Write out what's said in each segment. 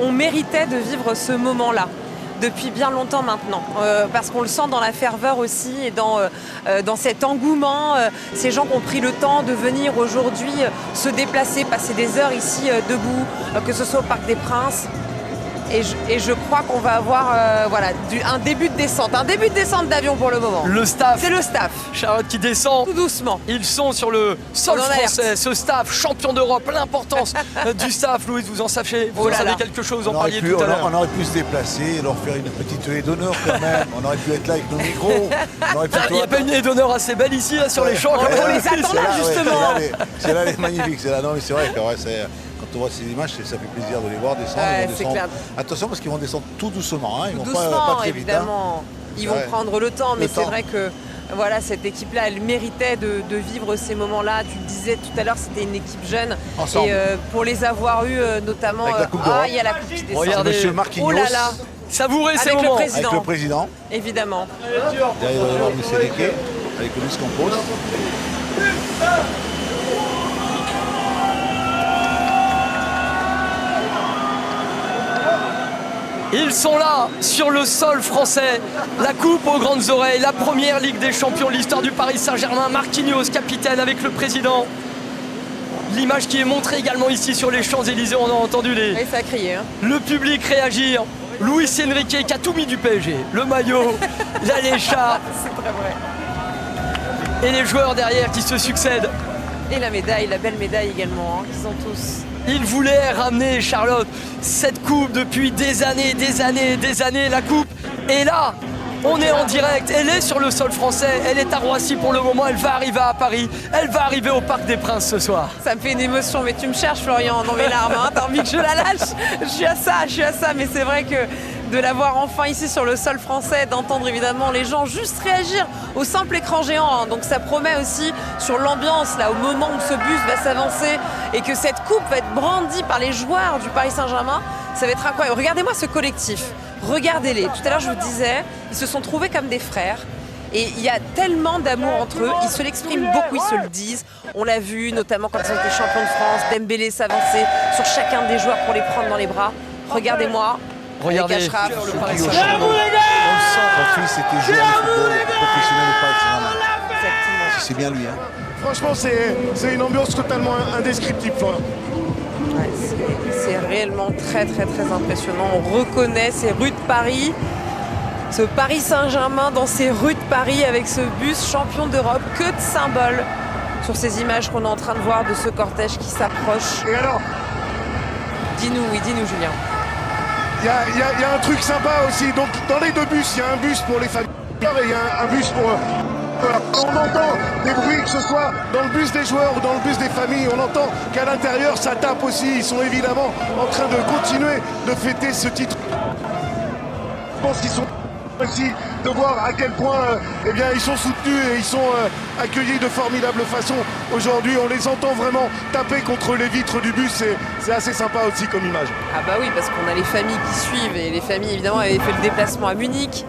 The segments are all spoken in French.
on méritait de vivre ce moment-là depuis bien longtemps maintenant, parce qu'on le sent dans la ferveur aussi et dans cet engouement. Ces gens qui ont pris le temps de venir aujourd'hui se déplacer, passer des heures ici debout, que ce soit au Parc des Princes. Et je crois qu'on va avoir un début de descente d'avion pour le moment. Le staff. C'est le staff. Charlotte qui descend. Tout doucement. Ils sont sur le sol français. Ce staff, champion d'Europe, l'importance du staff. Louise, vous en savez quelque chose, vous en parliez tout à l'heure. On aurait pu se déplacer, leur faire une petite haie d'honneur quand même. On aurait pu être là avec nos micros. Il n'y a pas une haie d'honneur assez belle ici, là, sur les champs. On les attend là, justement. Celle-là, elle est magnifique. Non, mais c'est vrai que quand on voit ces images, ça fait plaisir de les voir descendre. C'est clair. Attention parce qu'ils vont descendre tout doucement. Ils vont doucement, pas très évidemment. Vite. Ils vont prendre le temps, mais c'est vrai que cette équipe-là, elle méritait de vivre ces moments-là. Tu le disais tout à l'heure, c'était une équipe jeune. Ensemble. Et pour les avoir eus, notamment, il y a la coupe qui descend. Regardez, Monsieur Marquinhos. Oh là là. Savourez ces moments. Avec le président. Évidemment. Derrière, il va y avoir M. Lequet, avec le Luis Campos. Ils sont là, sur le sol français. La coupe aux grandes oreilles, la première Ligue des Champions de l'histoire du Paris Saint-Germain. Marquinhos, capitaine avec le président. L'image qui est montrée également ici sur les Champs-Élysées, on a entendu ça a crié. Le public réagir. Luis Enrique qui a tout mis du PSG. Le maillot, l'écharpe. C'est très vrai. Et les joueurs derrière qui se succèdent. Et la médaille, la belle médaille également, qu'ils ont tous. Il voulait ramener, Charlotte, cette coupe depuis des années. La coupe est là. On est en direct. Elle est sur le sol français. Elle est à Roissy pour le moment. Elle va arriver à Paris. Elle va arriver au Parc des Princes ce soir. Ça me fait une émotion. Mais tu me cherches, Florian, dans mes larmes. T'as envie que je la lâche? Je suis à ça. Mais c'est vrai que de la voir enfin ici sur le sol français, d'entendre évidemment les gens juste réagir au simple écran géant. Donc ça promet aussi sur l'ambiance, là, au moment où ce bus va s'avancer et que cette coupe va être brandie par les joueurs du Paris Saint-Germain. Ça va être incroyable. Regardez-moi ce collectif. Regardez-les. Tout à l'heure, je vous disais, ils se sont trouvés comme des frères. Et il y a tellement d'amour entre eux. Ils se l'expriment beaucoup, ils se le disent. On l'a vu, notamment quand ils ont été champions de France. Dembélé s'avancer sur chacun des joueurs pour les prendre dans les bras. Regardez-moi. Regardez. Son fils c'était joueur de football professionnel au Paris Saint-Germain. C'est bien lui. Franchement, c'est une ambiance totalement indescriptible. Ouais, c'est réellement très impressionnant. On reconnaît ces rues de Paris, ce Paris Saint-Germain dans ces rues de Paris avec ce bus champion d'Europe. Que de symboles sur ces images qu'on est en train de voir de ce cortège qui s'approche. Et alors, dis-nous Julien. Il y a un truc sympa aussi. Donc dans les deux bus, il y a un bus pour les familles et il y a un bus pour... On entend des bruits, que ce soit dans le bus des joueurs ou dans le bus des familles. On entend qu'à l'intérieur, ça tape aussi. Ils sont évidemment en train de continuer de fêter ce titre. Je pense qu'ils sont aussi de voir à quel point ils sont soutenus et ils sont accueillis de formidable façon. Aujourd'hui, on les entend vraiment taper contre les vitres du bus. C'est assez sympa aussi comme image. Ah bah oui, parce qu'on a les familles qui suivent. Et les familles, évidemment, avaient fait le déplacement à Munich.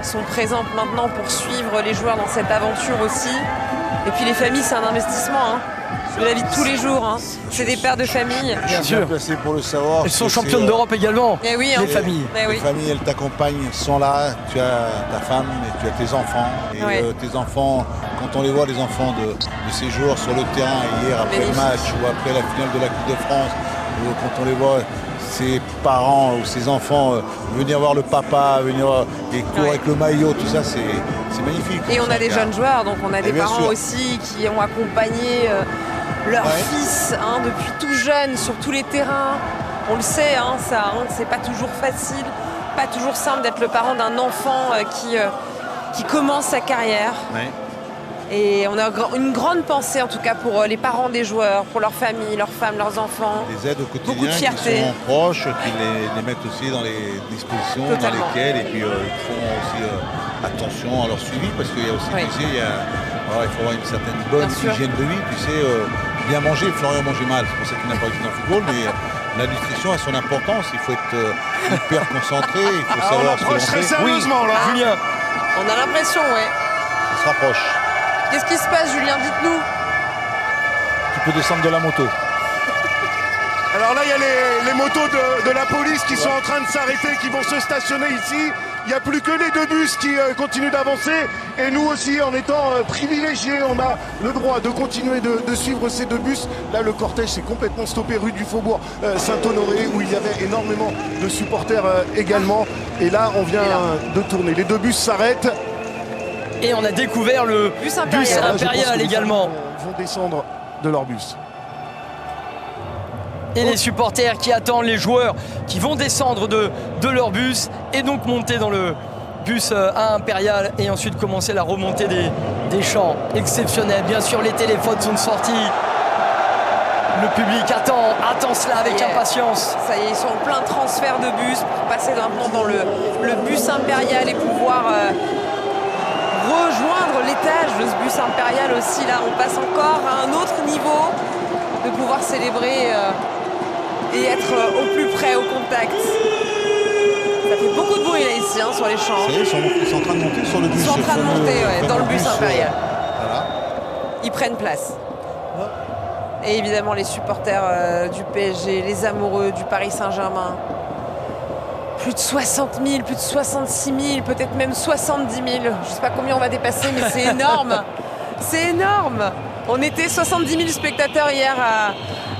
Sont présentes maintenant pour suivre les joueurs dans cette aventure aussi. Et puis les familles, c'est un investissement de la vie de tous les jours. C'est des pères de famille. Bien sûr. Placé pour le savoir. Elles sont championnes d'Europe également. Et oui, les familles. Les familles, elles t'accompagnent, sont là. Tu as ta femme et tu as tes enfants. Et tes enfants, quand on les voit, les enfants de ces joueurs sur le terrain hier après le match ou après la finale de la Coupe de France, quand on les voit, ses parents ou ses enfants venir voir le papa, venir et courir avec le maillot, tout ça, c'est magnifique. Et on a des jeunes joueurs, donc on a des parents aussi qui ont accompagné leur fils depuis tout jeune sur tous les terrains. On le sait, c'est pas toujours facile, pas toujours simple d'être le parent d'un enfant qui commence sa carrière. Ouais. Et on a une grande pensée en tout cas pour les parents des joueurs, pour leurs familles, leurs femmes, leurs enfants. Des aides au quotidien, beaucoup de fierté. Qui sont proches, qui les mettent aussi dans les dispositions dans lesquelles et puis ils font aussi attention à leur suivi parce qu'il y a aussi, tu sais, il faut avoir une certaine bonne hygiène de vie, tu sais, bien manger. Florian mangeait mal, c'est pour ça qu'il n'a pas été dans le football, mais la nutrition a son importance, il faut être hyper concentré, il faut savoir ce que l'on fait. Très sérieusement là, Julien. On a l'impression, Ça se rapproche. Qu'est-ce qui se passe, Julien? Dites-nous. Tu peux descendre de la moto. Alors là, il y a les motos de la police qui sont en train de s'arrêter, qui vont se stationner ici. Il n'y a plus que les 2 bus qui continuent d'avancer. Et nous aussi, en étant privilégiés, on a le droit de continuer de suivre ces 2 bus. Là, le cortège s'est complètement stoppé rue du Faubourg Saint-Honoré, où il y avait énormément de supporters également. Et là, on vient de tourner. Les 2 bus s'arrêtent. Et on a découvert le bus impérial également. Ils vont descendre de leur bus. Et les supporters qui attendent les joueurs qui vont descendre de leur bus et donc monter dans le bus à Impérial et ensuite commencer la remontée des chants exceptionnels. Bien sûr, les téléphones sont sortis. Le public attend cela avec impatience. Ça y est, ils sont en plein transfert de bus pour passer maintenant dans le bus Impérial et pouvoir rejoindre l'étage de ce bus Impérial aussi. Là, on passe encore à un autre niveau de pouvoir célébrer et être au plus près, au contact. Ça fait beaucoup de bruit là ici sur les champs. Ils sont en train de monter sur le bus. Ils sont en train de monter dans le bus Impérial. Voilà. Ils prennent place. Et évidemment les supporters du PSG, les amoureux du Paris Saint-Germain. Plus de 60 000, plus de 66 000, peut-être même 70 000. Je ne sais pas combien on va dépasser, mais c'est énorme. C'est énorme. On était 70 000 spectateurs hier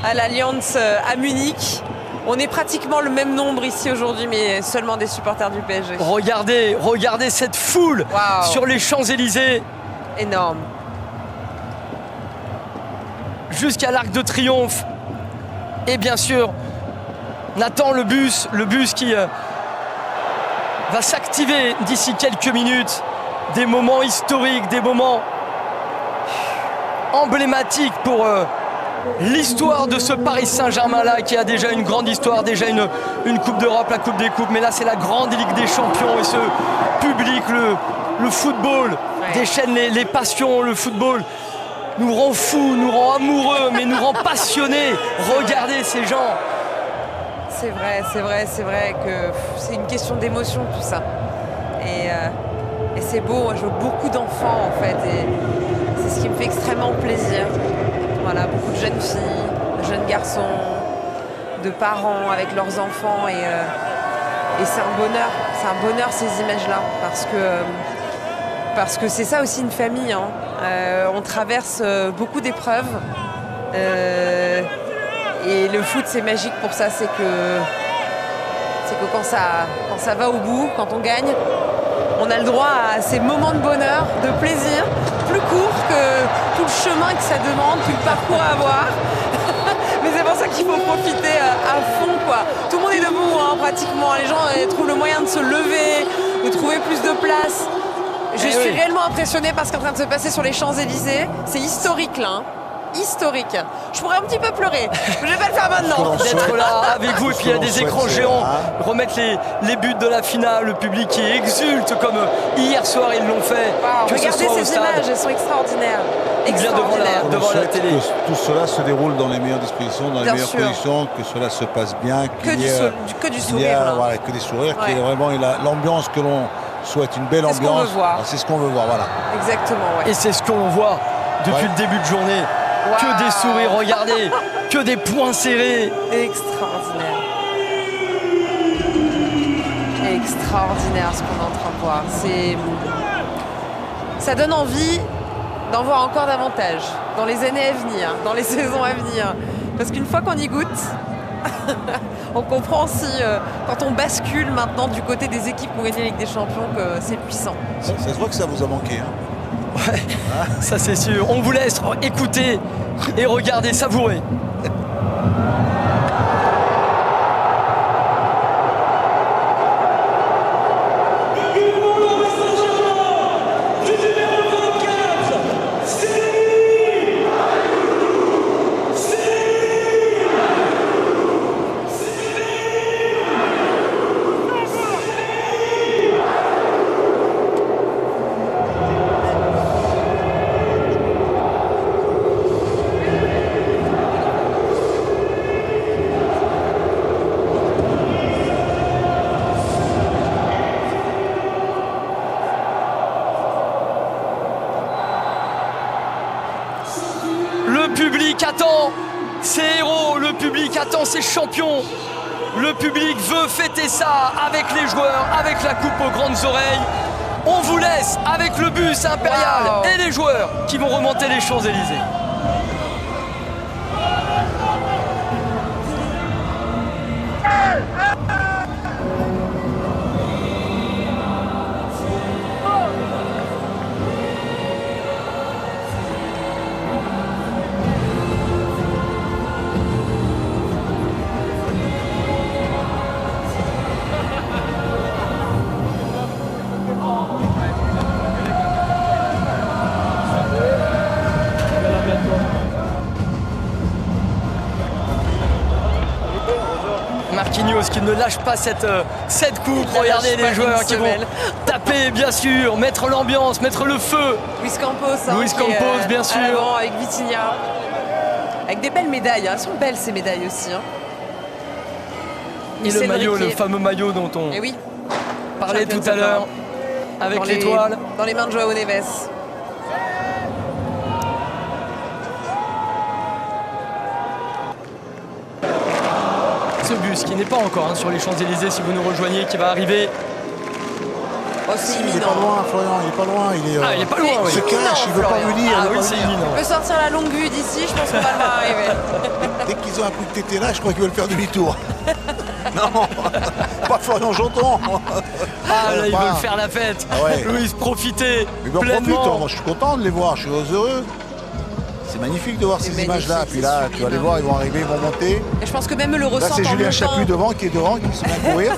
à l'Allianz à Munich. On est pratiquement le même nombre ici aujourd'hui, mais seulement des supporters du PSG. Regardez cette foule sur les Champs-Élysées. Énorme. Jusqu'à l'Arc de Triomphe. Et bien sûr, on attend le bus qui va s'activer d'ici quelques minutes. Des moments historiques, des moments emblématiques pour l'histoire de ce Paris Saint-Germain-là qui a déjà une grande histoire, déjà une Coupe d'Europe, la Coupe des Coupes. Mais là, c'est la grande Ligue des Champions et ce public, le football, déchaîne les passions, le football nous rend fous, nous rend amoureux, mais nous rend passionnés. Regardez ces gens. C'est vrai que c'est une question d'émotion tout ça. Et c'est beau, je vois beaucoup d'enfants en fait, et c'est ce qui me fait extrêmement plaisir. Voilà, beaucoup de jeunes filles, de jeunes garçons, de parents avec leurs enfants, et c'est un bonheur ces images-là, parce que c'est ça aussi une famille. On traverse beaucoup d'épreuves. Et le foot, c'est magique pour ça, c'est que quand ça va au bout, quand on gagne, on a le droit à ces moments de bonheur, de plaisir, plus courts que tout le chemin que ça demande, tout le parcours à avoir. Mais c'est pour ça qu'il faut profiter à fond, quoi. Tout le monde est debout, pratiquement. Les gens trouvent le moyen de se lever, de trouver plus de place. Je suis réellement impressionnée par ce qui est en train de se passer sur les Champs-Élysées. C'est historique, là. Historique. Je pourrais un petit peu pleurer, mais je vais pas le faire maintenant. D'être là avec vous, et puis il y a des écrans géants, remettre les buts de la finale, le public qui exulte comme hier soir ils l'ont fait. Regardez ces images, elles sont extraordinaires. Devant la télé. Que tout cela se déroule dans les meilleures dispositions, dans les meilleures conditions, que cela se passe bien, que du sourire. Voilà, que des sourires, qu'il y ait vraiment l'ambiance que l'on souhaite, une belle ambiance. C'est ce qu'on veut voir. C'est ce qu'on veut voir, voilà. Exactement, ouais. Et c'est ce qu'on voit depuis le début de journée. Que des sourires, regardez, que des poings serrés. Extraordinaire. Extraordinaire ce qu'on est en train de voir. Ça donne envie d'en voir encore davantage dans les années à venir, dans les saisons à venir. Parce qu'une fois qu'on y goûte, on comprend aussi, quand on bascule maintenant du côté des équipes qui ont gagné la Ligue des Champions, que c'est puissant. Ça se voit que ça vous a manqué. Ouais, ça c'est sûr. On vous laisse écouter et regarder, savourer. attend ces champions. Le public veut fêter ça avec les joueurs, avec la coupe aux grandes oreilles. On vous laisse avec le bus impérial et les joueurs qui vont remonter les Champs-Élysées. Marquinhos qui ne lâche pas cette coupe. Regardez les joueurs qui vont taper, bien sûr, mettre l'ambiance, mettre le feu. Luis Campos, Luis Campos, bien sûr. Avec Vitinha. Avec des belles médailles. Elles sont belles ces médailles aussi. Et le maillot, le fameux maillot dont on parlait tout à l'heure, avec l'étoile. Dans les mains de João Neves. Ce bus qui n'est pas encore sur les Champs-Élysées, si vous nous rejoignez, qui va arriver. Oh, c'est Il est imminent. pas loin, Florian, il est pas loin. Il est pas loin, Il se cache, il veut pas venir. Ah il veut oui, pas c'est venir. imminent. On peut sortir la longue vue d'ici, je pense qu'on va le voir arriver. Dès qu'ils ont appris que t'étais là, je crois qu'ils veulent faire demi-tour. Non, pas Florian Jonton. Ah là, ils veulent faire la fête. Ah ouais. Louis, profiter Mais bon, pleinement. profite, moi je suis content de les voir, je suis heureux. C'est magnifique de voir ces images-là. Puis là, tu vas les voir, ils vont arriver, ils vont monter. Et je pense que même eux le Là, ressentent. c'est en Julien montant. Chapuis devant qui est devant, qui se met à courir.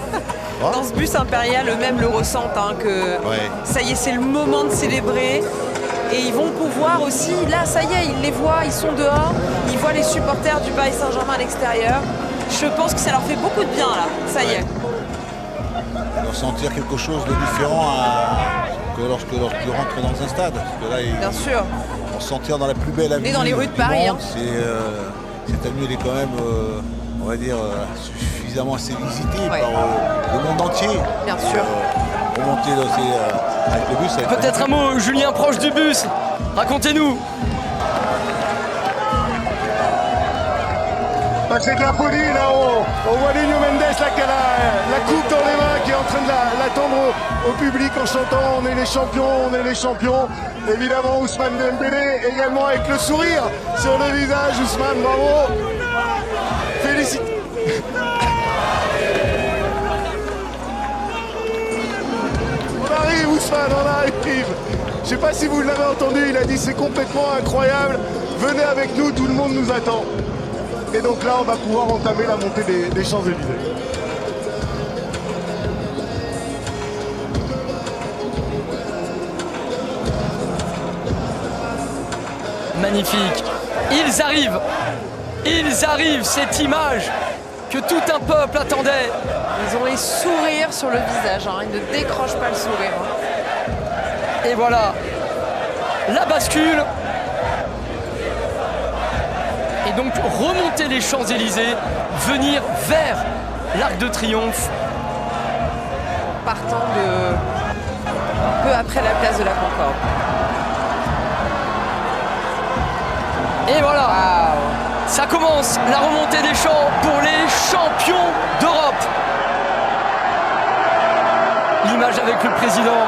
Dans ce bus impérial, eux-mêmes le ressentent, que ça y est, c'est le moment de célébrer. Et ils vont pouvoir aussi, là, ça y est, ils les voient, ils sont dehors, ils voient les supporters du Paris Saint-Germain à l'extérieur. Je pense que ça leur fait beaucoup de bien, là, ça y est. Ils doivent sentir quelque chose de différent que lorsqu'ils rentrent dans un stade. Parce que là, Bien sûr. ils vont se sentir dans la plus belle avenue. Et dans les rues de du Paris. monde. Cette avenue, elle est quand même, on va dire, suffisamment assez visitée par le monde entier. Bien sûr. Remonter avec le bus. Peut-être un mot, Julien, proche du bus. Racontez-nous. C'est de la folie là-haut. On voit Nuno Mendes là qui a la coupe dans les mains, qui est en train de l'attendre au public en chantant on est les champions, on est les champions. Évidemment Ousmane Dembélé également avec le sourire sur le visage. Ousmane, bravo. Félicitations. On arrive Ousmane, on arrive. Je sais pas si vous l'avez entendu, il a dit c'est complètement incroyable. Venez avec nous, tout le monde nous attend. Et donc là, on va pouvoir entamer la montée des Champs-Élysées. Magnifique. Ils arrivent, cette image que tout un peuple attendait. Ils ont les sourires sur le visage, ils ne décrochent pas le sourire. Et voilà, la bascule. Et donc remonter les Champs-Élysées, venir vers l'Arc de Triomphe. Partant de peu après la place de la Concorde. Et voilà, ça commence, la remontée des champs pour les champions d'Europe. L'image avec le président.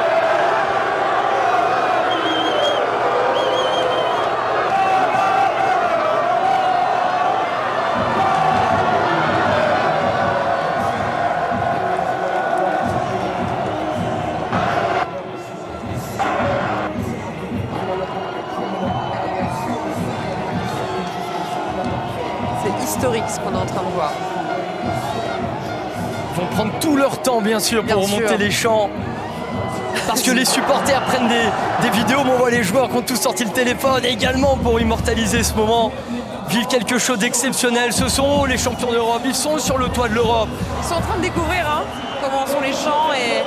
Historique ce qu'on est en train de voir. Ils vont prendre tout leur temps bien sûr pour remonter les champs. Parce que les supporters prennent des vidéos, mais on voit les joueurs qui ont tous sorti le téléphone également pour immortaliser ce moment. Vivre quelque chose d'exceptionnel. Ce sont les champions d'Europe, ils sont sur le toit de l'Europe. Ils sont en train de découvrir comment sont les champs et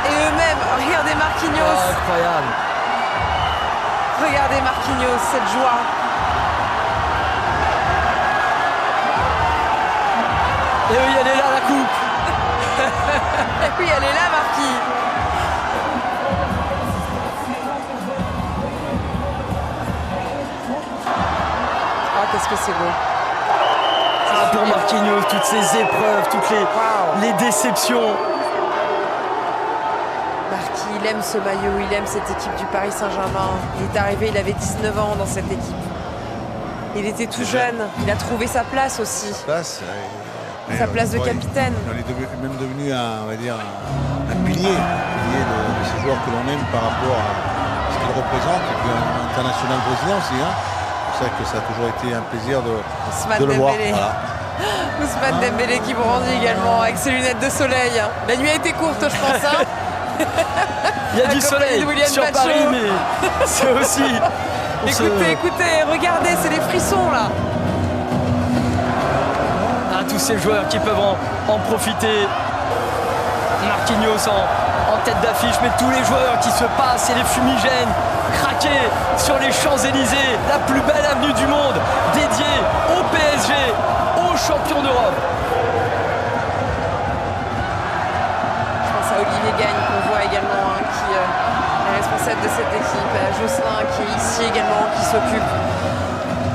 eux-mêmes. Regardez Marquinhos. Oh, incroyable. Regardez Marquinhos, cette joie. Et oui, elle est là, la coupe. Et oui, elle est là, Marquis. Ah, qu'est-ce que c'est beau. pour Marquinhos, toutes ces épreuves, toutes les déceptions. Marquis, il aime ce maillot, il aime cette équipe du Paris Saint-Germain. Il est arrivé, il avait 19 ans dans cette équipe. Il était tout jeune, il a trouvé sa place aussi. Sa place de capitaine. Il est même devenu un pilier de ces joueurs que l'on aime par rapport à ce qu'il représente. Et puis un international brésilien aussi. C'est pour ça que ça a toujours été un plaisir de le voir. Voilà. Ousmane Dembélé qui brandit également avec ses lunettes de soleil. La nuit a été courte, je pense. Il y a du soleil sur Paris, mais c'est aussi... Écoutez, regardez, c'est des frissons là. Tous ces joueurs qui peuvent en profiter. Marquinhos en tête d'affiche, mais tous les joueurs qui se passent et les fumigènes craqués sur les Champs-Élysées, la plus belle avenue du monde, dédiée au PSG, aux champions d'Europe. Je pense à Olivier Gagne qu'on voit également, qui est responsable de cette équipe, à Jocelyn qui est ici également, qui s'occupe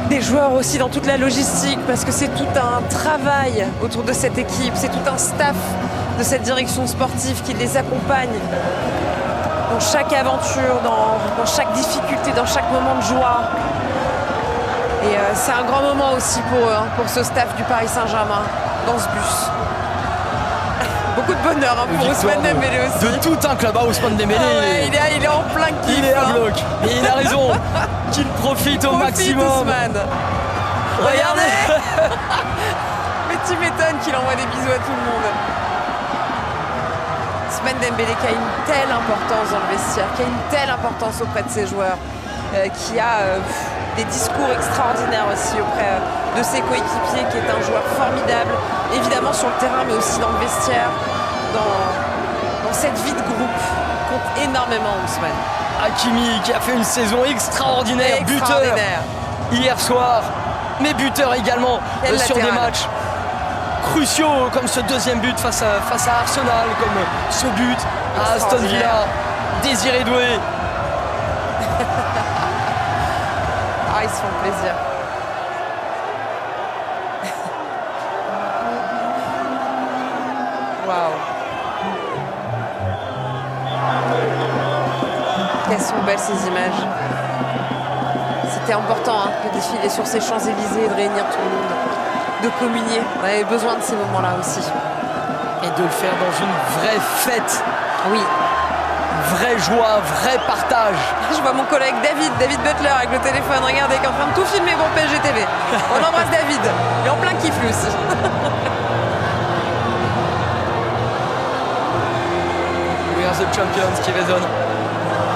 des joueurs aussi dans toute la logistique, parce que c'est tout un travail autour de cette équipe, c'est tout un staff de cette direction sportive qui les accompagne dans chaque aventure, dans chaque difficulté, dans chaque moment de joie. Et c'est un grand moment aussi pour eux, pour ce staff du Paris Saint-Germain dans ce bus. Beaucoup de bonheur pour Ousmane Dembélé aussi. De tout un club à Ousmane Dembélé. Il est en plein kiff. Il est à bloc. Et il a raison qu'il profite au maximum. Ousmane. Regardez. Mais tu m'étonnes qu'il envoie des bisous à tout le monde. Ousmane Dembélé qui a une telle importance dans le vestiaire, qui a une telle importance auprès de ses joueurs, qui a des discours extraordinaires aussi auprès de ses coéquipiers, qui est un joueur formidable, évidemment sur le terrain, mais aussi dans le vestiaire, dans cette vie de groupe, compte énormément Ousmane. Hakimi qui a fait une saison extraordinaire, buteur hier soir, mais buteur également sur des matchs cruciaux comme ce deuxième but face à Arsenal, comme ce but à Aston Villa. Désiré Doué. Ils se font plaisir. Waouh. Qu'elles sont belles ces images. C'était important de défiler sur ces Champs-Élysées et de réunir tout le monde, de communier. On avait besoin de ces moments-là aussi. Et de le faire dans une vraie fête. Oui. Vraie joie, vrai partage. Je vois mon collègue David Butler avec le téléphone, regardez, qui est en train de tout filmer pour PSG TV. On embrasse David, il est en plein kiff lui aussi. We are the champions qui résonne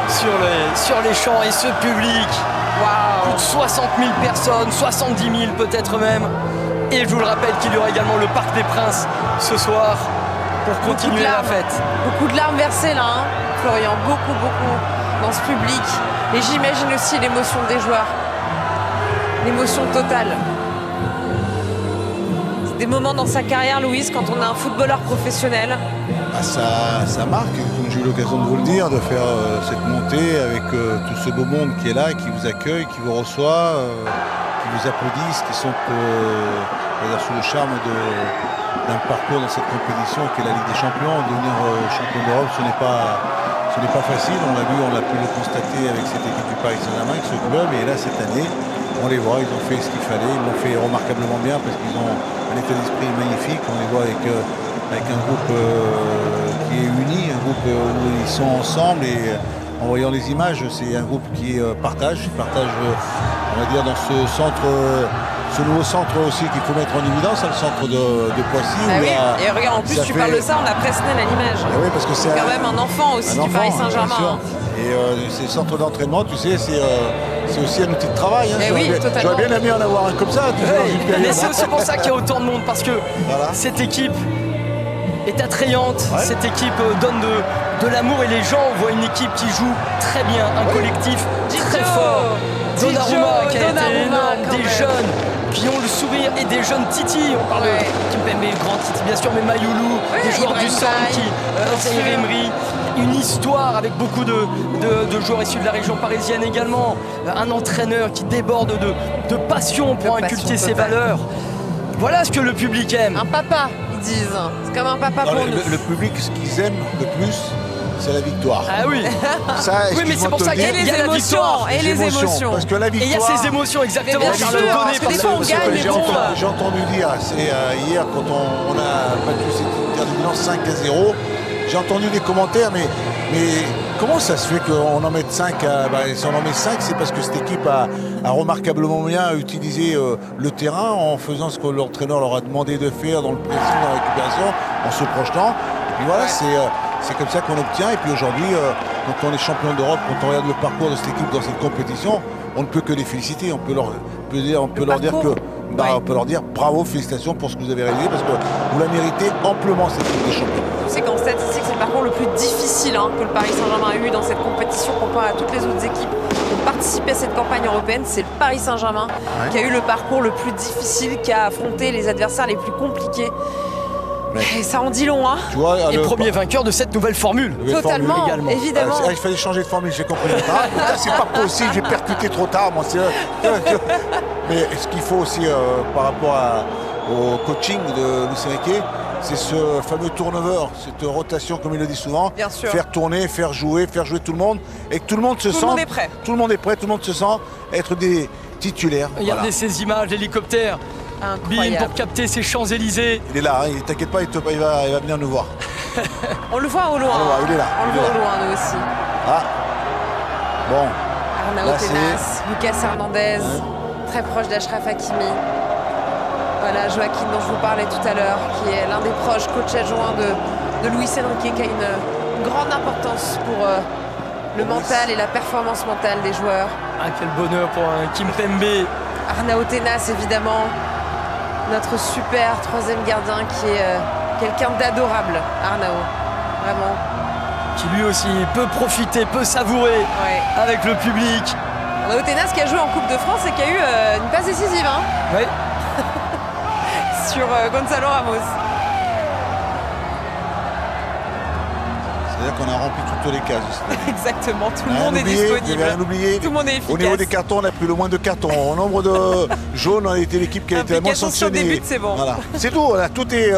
sur les champs et ce public. Wow. Plus de 60 000 personnes, 70 000 peut-être même. Et je vous le rappelle qu'il y aura également le Parc des Princes ce soir pour continuer la fête. Beaucoup de larmes versées là, Florian, beaucoup dans ce public. Et j'imagine aussi l'émotion des joueurs, l'émotion totale. C'est des moments dans sa carrière, Louise, quand on est un footballeur professionnel. Ça marque, comme j'ai eu l'occasion de vous le dire, de faire cette montée avec tout ce beau monde qui est là, qui vous accueille, qui vous reçoit, qui vous applaudissent, qui sont sous le charme d'un parcours dans cette compétition qui est la Ligue des Champions. Devenir champion d'Europe, ce n'est pas facile. On l'a vu, on a pu le constater avec cette équipe du Paris Saint-Germain, avec ce club. Et là, cette année, on les voit, ils ont fait ce qu'il fallait. Ils l'ont fait remarquablement bien parce qu'ils ont un état d'esprit magnifique. On les voit avec un groupe qui est uni, un groupe où ils sont ensemble. Et en voyant les images, c'est un groupe qui partage, on va dire, dans ce centre. Ce nouveau centre aussi qu'il faut mettre en évidence, le centre de Poissy. Et regarde, en plus tu parles de ça, on a Presnel à l'image. Oui, parce que c'est quand même un enfant aussi du Paris Saint-Germain. Et ces centres d'entraînement, tu sais, c'est aussi un outil de travail. J'aurais bien aimé en avoir un comme ça. Mais c'est aussi pour ça qu'il y a autant de monde, parce que cette équipe est attrayante, cette équipe donne de l'amour et les gens voient une équipe qui joue très bien, un collectif très fort. Donnarumma qui a été énorme, des jeunes qui ont le sourire et des jeunes Titi. On parle de Kimpembe, grand Titi bien sûr, mais Mayoulou, des joueurs du centre, Zaïre Emery. Une histoire avec beaucoup de joueurs issus de la région parisienne également. Un entraîneur qui déborde de passion pour inculquer ses valeurs. Voilà ce que le public aime. Un papa, ils disent. C'est comme un papa Non, pour nous. le public, ce qu'ils aiment le plus, c'est la victoire. Ah oui. Ça, Oui, mais c'est pour ça qu'il Et y les a la victoire. émotions. Et les émotions. Parce que la Et il y a victoire... ces émotions, exactement. bien Charles sûr, le parce connaît que des fois, on que- gagne, mais J'ai bon, entendu dire, c'est hier quand on a battu cette Inter de Milan 5-0, j'ai entendu des commentaires, mais comment ça se fait qu'on en mette 5 si on en met 5, c'est parce que cette équipe a remarquablement bien utilisé le terrain en faisant ce que l'entraîneur leur a demandé de faire dans le pressing, dans la récupération, en se projetant. Et puis voilà, c'est comme ça qu'on obtient. Et puis aujourd'hui, quand on est champion d'Europe, quand on regarde le parcours de cette équipe dans cette compétition, on ne peut que les féliciter. On peut leur dire que on peut leur dire bravo, félicitations pour ce que vous avez réalisé parce que vous la méritez amplement cette Ligue des Champions. Tu sais qu'en statistique, c'est le parcours le plus difficile que le Paris Saint-Germain a eu dans cette compétition comparé à toutes les autres équipes qui ont participé à cette campagne européenne. C'est le Paris Saint-Germain qui a eu le parcours le plus difficile, qui a affronté les adversaires les plus compliqués. Et ça en dit long, hein. Tu vois, Et premier vainqueur de cette nouvelle formule. Totalement, également. évidemment. Il fallait changer de formule, j'ai compris. C'est pas possible, j'ai percuté trop tard. Moi, mais ce qu'il faut aussi par rapport au coaching de Luis Enrique, c'est ce fameux turnover, cette rotation, comme il le dit souvent. Bien sûr. Faire tourner, faire jouer tout le monde. Et que tout le monde se sent. Tout le monde est prêt. Tout le monde est prêt, tout le monde se sent être des titulaires. Regardez ces images, l'hélicoptère. Bim, Incroyable. pour capter ces Champs-Élysées. Il est là, t'inquiète pas, il va venir nous voir. On le voit au loin. Il est là. On le voit au loin, nous aussi. Ah, bon. Arnao Là, Tenas, Lucas Hernandez, très proche d'Achraf Hakimi. Voilà, Joaquin dont je vous parlais tout à l'heure, qui est l'un des proches coach adjoints de Luis Enrique, qui a une grande importance pour le mental et la performance mentale des joueurs. Ah, quel bonheur pour un Kimpembe. Arnao Tenas, évidemment, notre super troisième gardien qui est quelqu'un d'adorable, Arnao, vraiment. Qui lui aussi peut profiter, peut savourer Ouais. avec le public. Arnao Tenas qui a joué en Coupe de France et qui a eu une passe décisive Ouais. sur Gonzalo Ramos. C'est-à-dire qu'on a rempli toutes les cases. Exactement, tout le Rien monde est oublié, disponible. vous avez rien oublié. Tout le monde est efficace. Au niveau des cartons, on a pris le moins de cartons. Au nombre de jaunes, on a été l'équipe qui a été la moins Implication sur des sanctionnée. buts, c'est bon. Voilà. C'est tout, voilà. Tout est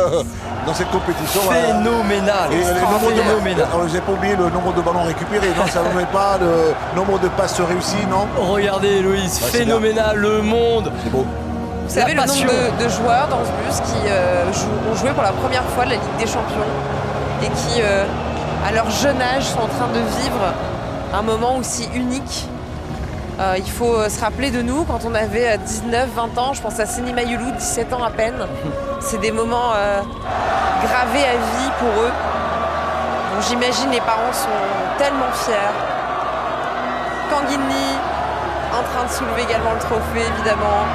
dans cette compétition. Voilà. Phénoménal. Et le nombre de Phénoménal. vous n'avez pas oublié le nombre de ballons récupérés, non, ça ne met pas le nombre de passes réussies, non. Regardez Loïs, c'est phénoménal, le monde. C'est beau. Vous savez La le nombre passion. de joueurs dans ce bus qui ont joué pour la première fois la Ligue des Champions et qui, à leur jeune âge, sont en train de vivre un moment aussi unique. Il faut se rappeler de nous quand on avait 19-20 ans, je pense à Seny Mayulu, 17 ans à peine. C'est des moments gravés à vie pour eux. Donc j'imagine les parents sont tellement fiers. Kanguini en train de soulever également le trophée, évidemment.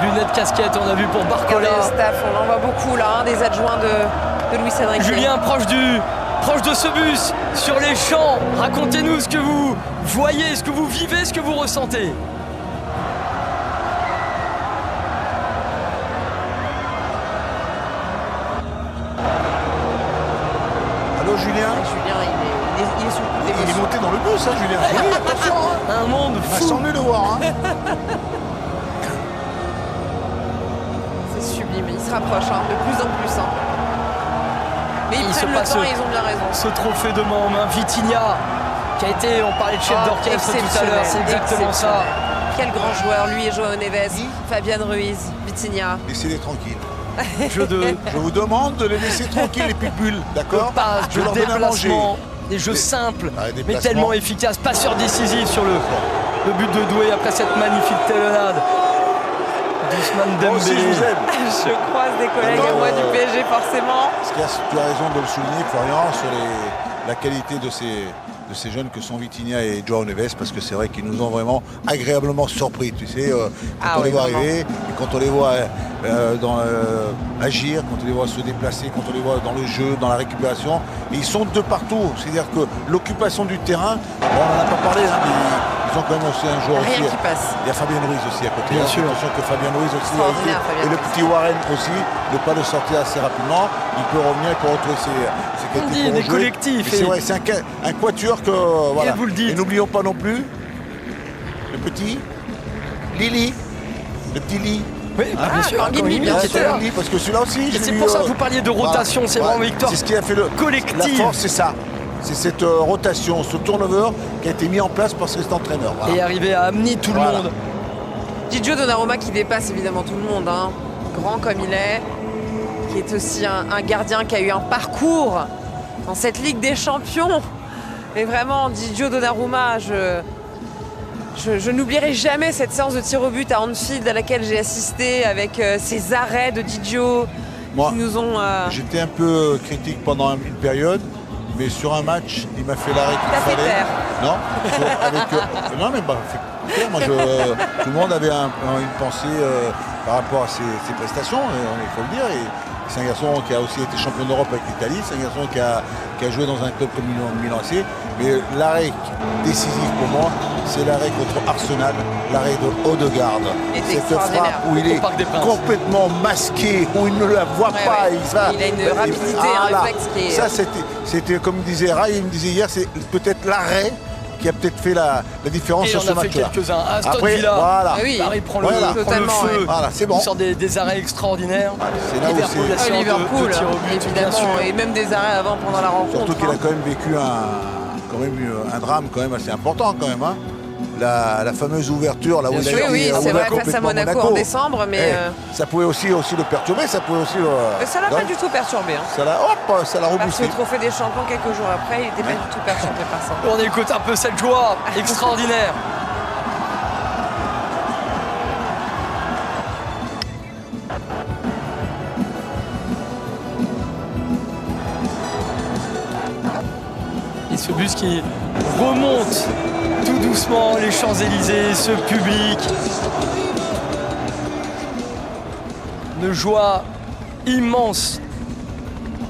Lunettes, casquette, on a vu pour Regardez Barcola. le staff, on en voit beaucoup là, des adjoints de Luis Enrique. Julien, proche de ce bus, sur les champs. Racontez-nous ce que vous voyez, ce que vous vivez, ce que vous ressentez. Allô Julien. Julien, il est sous le coup Il est d'émotion. monté dans le bus, hein, Julien. Oui, attention, hein. Un monde On a fou. 100 000 de voir. Hein. C'est sublime, il se rapproche de plus en plus. Mais ils Il se prennent le passe temps et ils ont bien raison. Ce trophée de main en main, Vitinha, qui a été, on parlait de chef d'orchestre tout à Exceptionnel, l'heure, c'est exactement ça. exceptionnel. Quel grand joueur, lui et Joao Neves, Fabian Ruiz, Vitinha. Laissez-les tranquilles. Jeu de Je vous demande de les laisser tranquilles, les pitbulls, d'accord. passe, Je de leur donne à manger. déplacement, des jeux Des- simples, des mais placements. tellement efficaces. Passeur décisif sur le but de Doué après cette magnifique talonnade. D'Ousmane Moi aussi, je Dembélé. vous aime. Je croise des collègues à Alors, moi du PSG forcément. Parce qu'il y a- tu as raison de le souligner, Florian, sur la qualité de ces jeunes que sont Vitinha et Joao Neves, parce que c'est vrai qu'ils nous ont vraiment agréablement surpris. Tu sais, quand Ah on les oui, voit vraiment. arriver, et quand on les voit agir, quand on les voit se déplacer, quand on les voit dans le jeu, dans la récupération, et ils sont de partout. C'est-à-dire que l'occupation du terrain, bon, on n'en a pas parlé, hein, mais ils ont quand même aussi un joueur Rien aussi. qui passe. Il y a Fabien Ruiz aussi à côté. Bien hein. sûr. Attention que Fabien Ruiz aussi a été, Extraordinaire, Fabien et le Ruiz. petit Warren aussi, ne pas le sortir assez rapidement. Il peut revenir, il peut retrouver ses On qualités dit pour des rejouer. collectifs Mais c'est et- vrai, c'est un quatuor que voilà. Et vous le dites. Et n'oublions pas non plus le petit Lili, le petit Lee. Oui, bah, bien sûr, Tanguy, Tanguy, bien qui sûr. était là. Parce que celui-là aussi, Et je c'est l'ai pour eu, ça que vous parliez de rotation, c'est vraiment une victoire C'est ce qui a fait collective. la force, c'est ça. C'est cette rotation, ce turnover qui a été mis en place par cet entraîneur. Voilà. Et arriver à amener tout le Voilà. monde. Gigio Donnarumma qui dépasse évidemment tout le monde, hein. Grand comme il est, qui est aussi un gardien qui a eu un parcours dans cette Ligue des Champions. Et vraiment, Gigio Donnarumma, je n'oublierai jamais cette séance de tir au but à Anfield à laquelle j'ai assisté avec ces arrêts de Gigio Moi, qui nous ont... J'étais un peu critique pendant une période, mais sur un match, il m'a fait l'arrêt T'as qu'il fait fallait. taire. Non, non, mais bah, fait taire. Moi, tout le monde avait une pensée par rapport à ses prestations, il faut le dire. Et c'est un garçon qui a aussi été champion d'Europe avec l'Italie. C'est un garçon qui a joué dans un club comme Milan AC. Mais l'arrêt décisif pour moi, c'est l'arrêt contre Arsenal, l'arrêt de Odegaard. Il était Cette extraordinaire. frappe où il est Au Parc des Princes. complètement masqué, où il ne la voit Ouais, pas. ouais. Il a une rapidité, un réflexe qui est- Ça, c'était comme disait Ray, il me disait hier, c'est peut-être l'arrêt qui a peut-être fait la différence Et sur on ce a fait match-là. quelques-uns. Aston Après, Villa. voilà. Ah oui. Paris prend le, Voilà. prend le Totalement, feu. ouais. Voilà, c'est bon. Il sort des arrêts extraordinaires. C'est là où Liverpool, c'est- la séance Liverpool, de tir au but, bien évidemment, sûr. et même des arrêts avant pendant la rencontre. Surtout qu'il a hein. quand même vécu un drame quand même assez important quand même. Hein. La fameuse ouverture là où Bien il a sûr. Oui, été, oui, on c'est a vrai, face à complètement Monaco en décembre, mais Ça pouvait aussi le perturber, ça pouvait aussi ça l'a pas donc, du tout perturbé. Hein. ça l'a Parce que reboosté. le trophée des champions, quelques jours après, il n'était pas du tout perturbé par ça. On écoute un peu cette joie extraordinaire. Et ce bus qui remonte tout doucement les Champs-Élysées, ce public. Une joie immense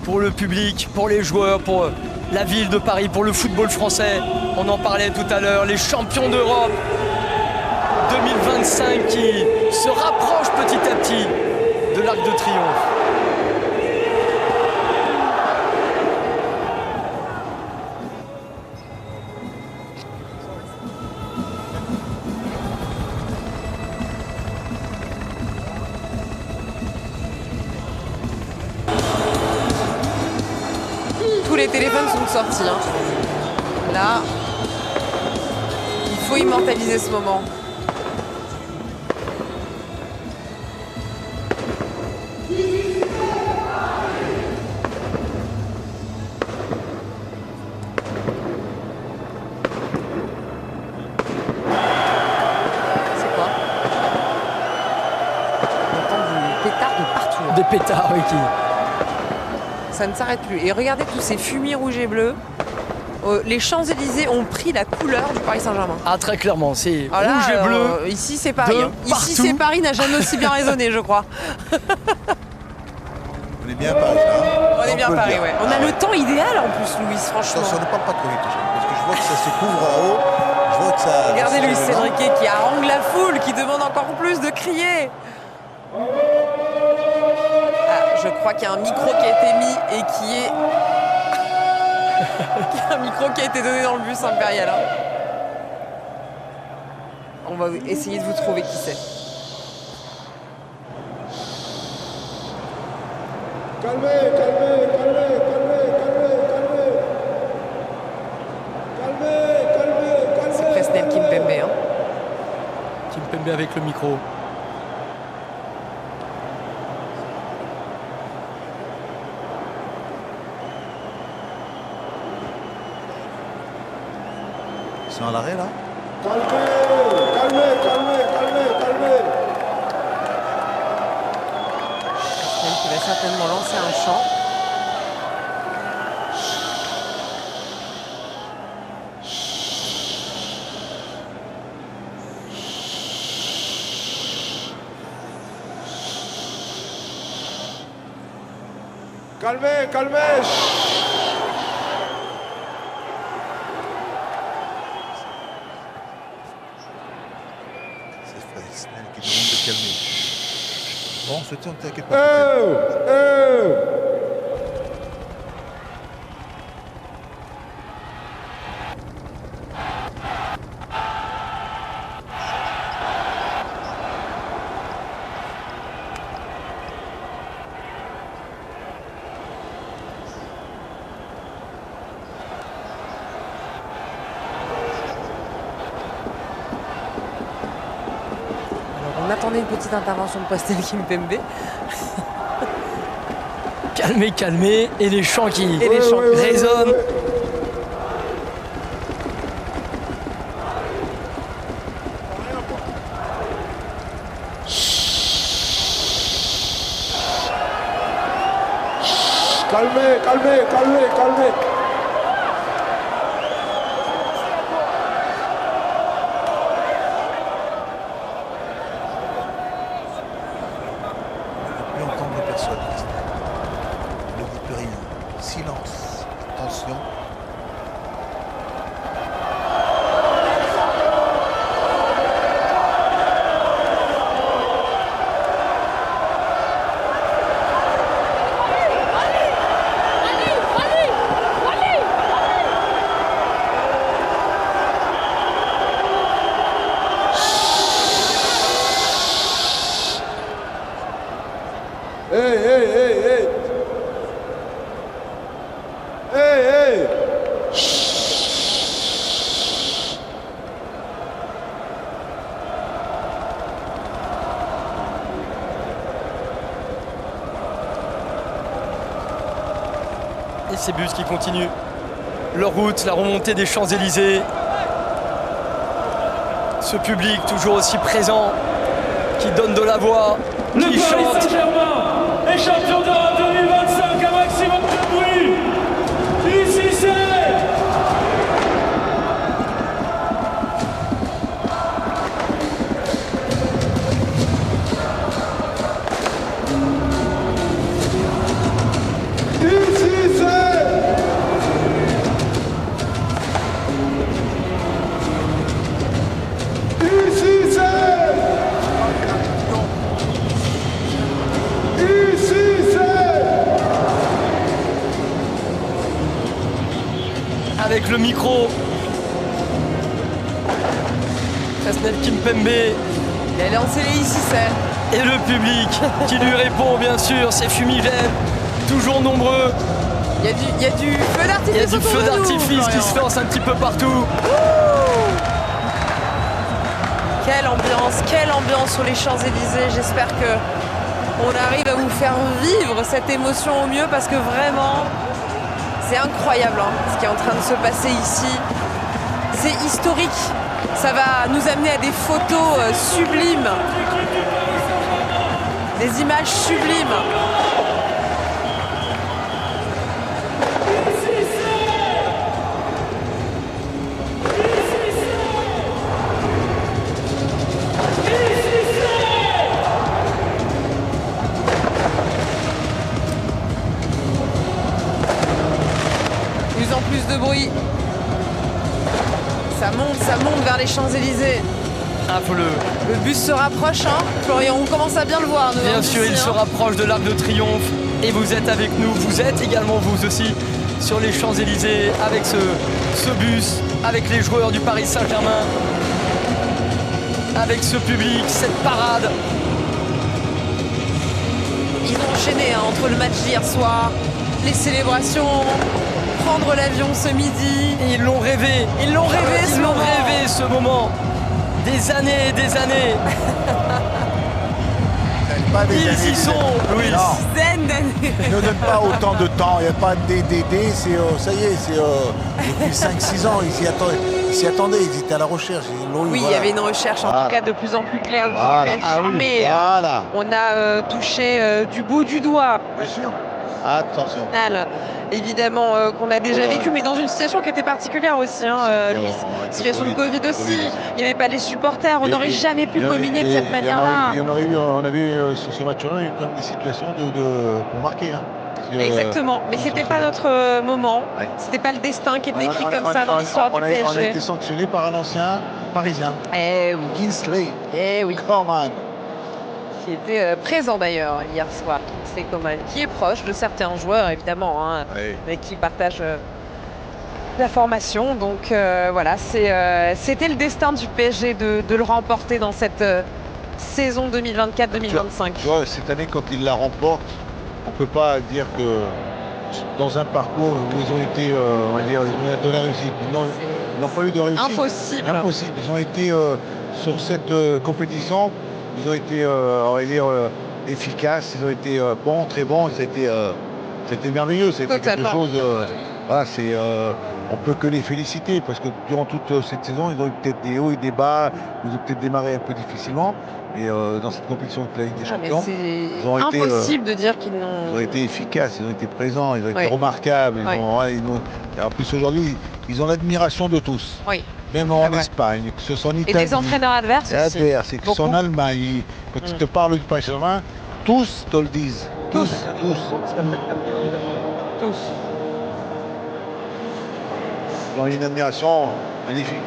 pour le public, pour les joueurs, pour la ville de Paris, pour le football français. On en parlait tout à l'heure, les champions d'Europe 2025 qui se rapprochent petit à petit de l'Arc de Triomphe. Tous les téléphones sont sortis. Hein. Là, il faut immortaliser ce moment. C'est quoi? On entend du pétard de partout. Hein. Des pétards, oui, qui... Ça ne s'arrête plus. Et regardez tous ces fumiers rouges et bleus. Les Champs-Élysées ont pris la couleur du Paris Saint-Germain. Ah, très clairement, c'est Ah là, rouge et bleu. Ici, c'est Paris. de hein. Ici, partout. c'est Paris, n'a jamais aussi bien résonné, je crois. On est bien à Paris là. On est bien peut le Paris, dire. ouais. On a le temps idéal en plus, Louis, franchement. Attention, ne parle pas trop vite, parce que je vois que ça se couvre là-haut. Je vois que ça. Regardez ça Luis se lève. Enrique qui harangue la foule, qui demande encore plus de crier. Ah, je crois qu'il y a un micro qui a été mis et qui est... Il y a un micro qui a été donné dans le bus impérial. Hein. On va essayer de vous trouver qui c'est. Calmez, calmez, calmez, calmez, calmez, calmez. Calmez, C'est Presnel Kimpembe. Hein. Kimpembe avec le micro. Ils sont à l'arrêt là. Calmez. Presnel qui va certainement lancer un chant. Calmez. C'est Presnel qui demande de calmer. Bon, on se tient, t'inquiète pas. attendait une petite intervention de Presnel Kimpembe. Calmez, calmez. Et les chants qui résonnent. Calmez, calmez, calmez, calmez. Ne plus entendre personne. Ne dit plus rien. Silence. Attention. Hey, hey, hey, hey. Hey, hey. Et ces bus qui continuent leur route, la remontée des Champs-Élysées. Ce public toujours aussi présent, qui donne de la voix, Le qui Paris chante. Saint-Germain est champion d'Europe 2025, un maximum de bruit. Ici c'est... Ici, c'est. Ici, c'est. Ici, c'est. Avec le micro, Presnel Kimpembe et Il a lancé les ici, c'est. le public qui lui répond bien sûr, ces fumigènes, toujours nombreux. Il y a du feu d'artifice. Il y a du autour feu de nous, d'artifice qui Florian. se lance un petit peu partout. Quelle ambiance sur les Champs-Élysées. J'espère que on arrive à vous faire vivre cette émotion au mieux parce que vraiment, c'est incroyable hein, ce qui est en train de se passer ici. C'est historique. Ça va nous amener à des photos sublimes. Des images sublimes. Plus en plus de bruit. Ça monte vers les Champs-Élysées. Ah, faut le... Le bus se rapproche, hein. Florian, on commence à bien le voir. nous, Bien d'ici, sûr, il se hein. rapproche de l'Arc de Triomphe et vous êtes avec nous. Vous êtes également vous aussi sur les Champs-Élysées avec ce bus, avec les joueurs du Paris Saint-Germain, avec ce public, cette parade. Ils ont enchaîné hein, entre le match d'hier soir, les célébrations, prendre l'avion ce midi. Et ils l'ont rêvé. Ils l'ont rêvé Ils ce l'ont moment. rêvé ce moment. Des années et des années. Pas des Ils années, y des sont, années. Louis. Non. Dizaines d'années. Ne donne pas autant de temps, il n'y a pas de DDD, c'est ça y est, c'est depuis 5-6 ans, ils s'y attendaient, ils étaient à la recherche. Oui, il y avait une recherche en Voilà. tout cas de plus en plus claire. Voilà. Mais Voilà, on a touché du bout du doigt. bien sûr. Attention. Finale, évidemment qu'on a déjà vécu, mais dans une situation qui était particulière aussi, hein, Louis. Situation de Covid aussi, il n'y avait pas les supporters, on n'aurait jamais pu combiner de cette manière-là. On avait eu sur ce match-là, il y a eu quand même des situations pour marquer. Hein. Exactement, mais c'était pas notre moment, Ouais. c'était pas le destin qui était écrit comme ça dans l'histoire du on a PSG. été sanctionné par un ancien parisien, Eh oui, Kingsley eh oui, Coman. qui était présent d'ailleurs hier soir, c'est Coman, qui est proche de certains joueurs évidemment, hein, Oui. avec qui il partage la formation. Donc voilà, c'était le destin du PSG de le remporter dans cette saison 2024-2025. Tu vois, cette année, quand ils la remportent, on ne peut pas dire que dans un parcours où ils ont été, on va dire, de la réussite. Ils n'ont pas eu de réussite. Impossible. Impossible. Ils ont été sur cette compétition ils ont été, on va dire, efficaces, ils ont été bons, très bons, c'était merveilleux, c'était quelque Totalement. chose. Voilà, on peut que les féliciter parce que durant toute cette saison, ils ont eu peut-être des hauts et des bas, ils ont peut-être démarré un peu difficilement, mais dans cette compétition de la Ligue des Ah, mais Champions, c'est ils ont été, impossible de dire qu'ils ils ont n'ont. été efficaces, ils ont été présents, ils ont été Oui. remarquables. Oui. Et en plus aujourd'hui, ils ont l'admiration de tous. Oui. Même en vrai. Espagne, que ce soit en Et Italie. des entraîneurs adverses Et aussi. adverses, et que ce soit en Beaucoup. Allemagne, quand ils te parlent du Paris Saint-Germain, tous te le disent. Tous. Tous. Ils ont une admiration magnifique.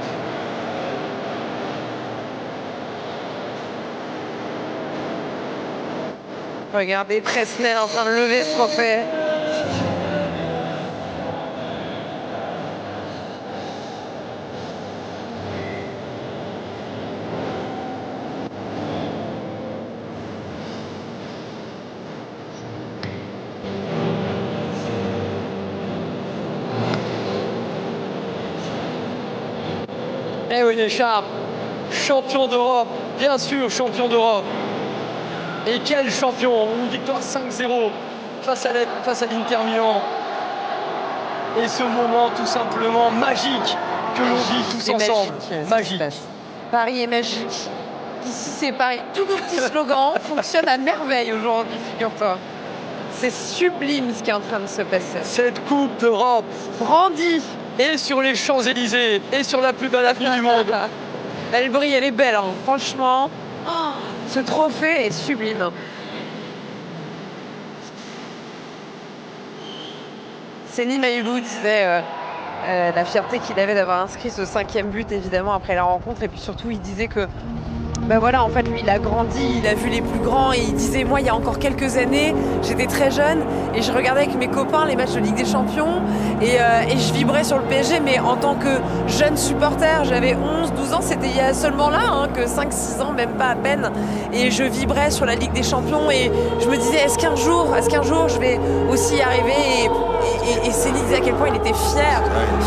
Regardez Presnel en train de lever ce trophée. Eh oui, les Charmes, champion d'Europe, bien sûr, champion d'Europe. Et quel champion! Une victoire 5-0 face à l'Inter Milan. Et ce moment tout simplement magique que l'on vit tous C'est ensemble. magique, ce qui se Magique. passe. Paris est magique. Ici, c'est Paris. Tous nos petits slogans fonctionnent à merveille aujourd'hui, figure-toi. C'est sublime ce qui est en train de se passer. Cette Coupe d'Europe, Brandie. et sur les Champs-Élysées, et sur la plus belle avenue du monde. Elle brille, elle est belle, hein. Franchement. Oh, ce trophée est sublime. Céline Maïlou disait la fierté qu'il avait d'avoir inscrit ce 5e but, évidemment, après la rencontre. Et puis surtout, il disait que, ben voilà, en fait, lui, il a grandi, il a vu les plus grands. Et il disait, moi, il y a encore quelques années, j'étais très jeune et je regardais avec mes copains les matchs de Ligue des Champions. Et je vibrais sur le PSG, mais en tant que jeune supporter, j'avais 11, 12 ans, c'était il y a seulement là, hein, que 5, 6 ans, même pas à peine. Et je vibrais sur la Ligue des Champions et je me disais, est-ce qu'un jour, je vais aussi y arriver et Céline disait à quel point il était fier.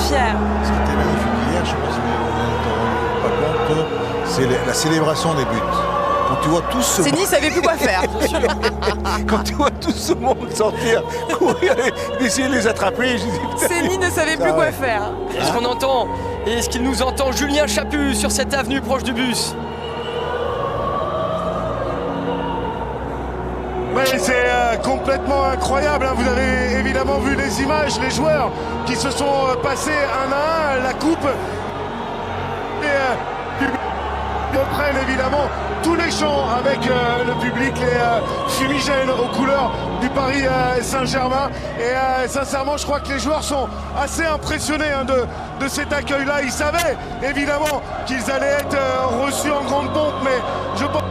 Fier. Ce qui était magnifique hier, je pense que vous ne vous rendez pas compte, c'est la célébration des buts. Quand tu vois tous ce Céline savait plus quoi faire, bien sûr. quand tu vois tout ce monde sortir, courir, essayer de les attraper, je dis putain. Céline ne savait plus Ah quoi ouais. faire. Est-ce qu'on entend? Et est-ce qu'il nous entend Julien Chaput sur cette avenue proche du bus? Oui, c'est complètement incroyable, hein. Vous avez évidemment vu les images, les joueurs qui se sont passés un à un la coupe. Et reprennent évidemment tous les chants avec le public, les fumigènes aux couleurs du Paris Saint-Germain. Et sincèrement, je crois que les joueurs sont assez impressionnés, hein, de cet accueil-là. Ils savaient évidemment qu'ils allaient être reçus en grande pompe, mais je pense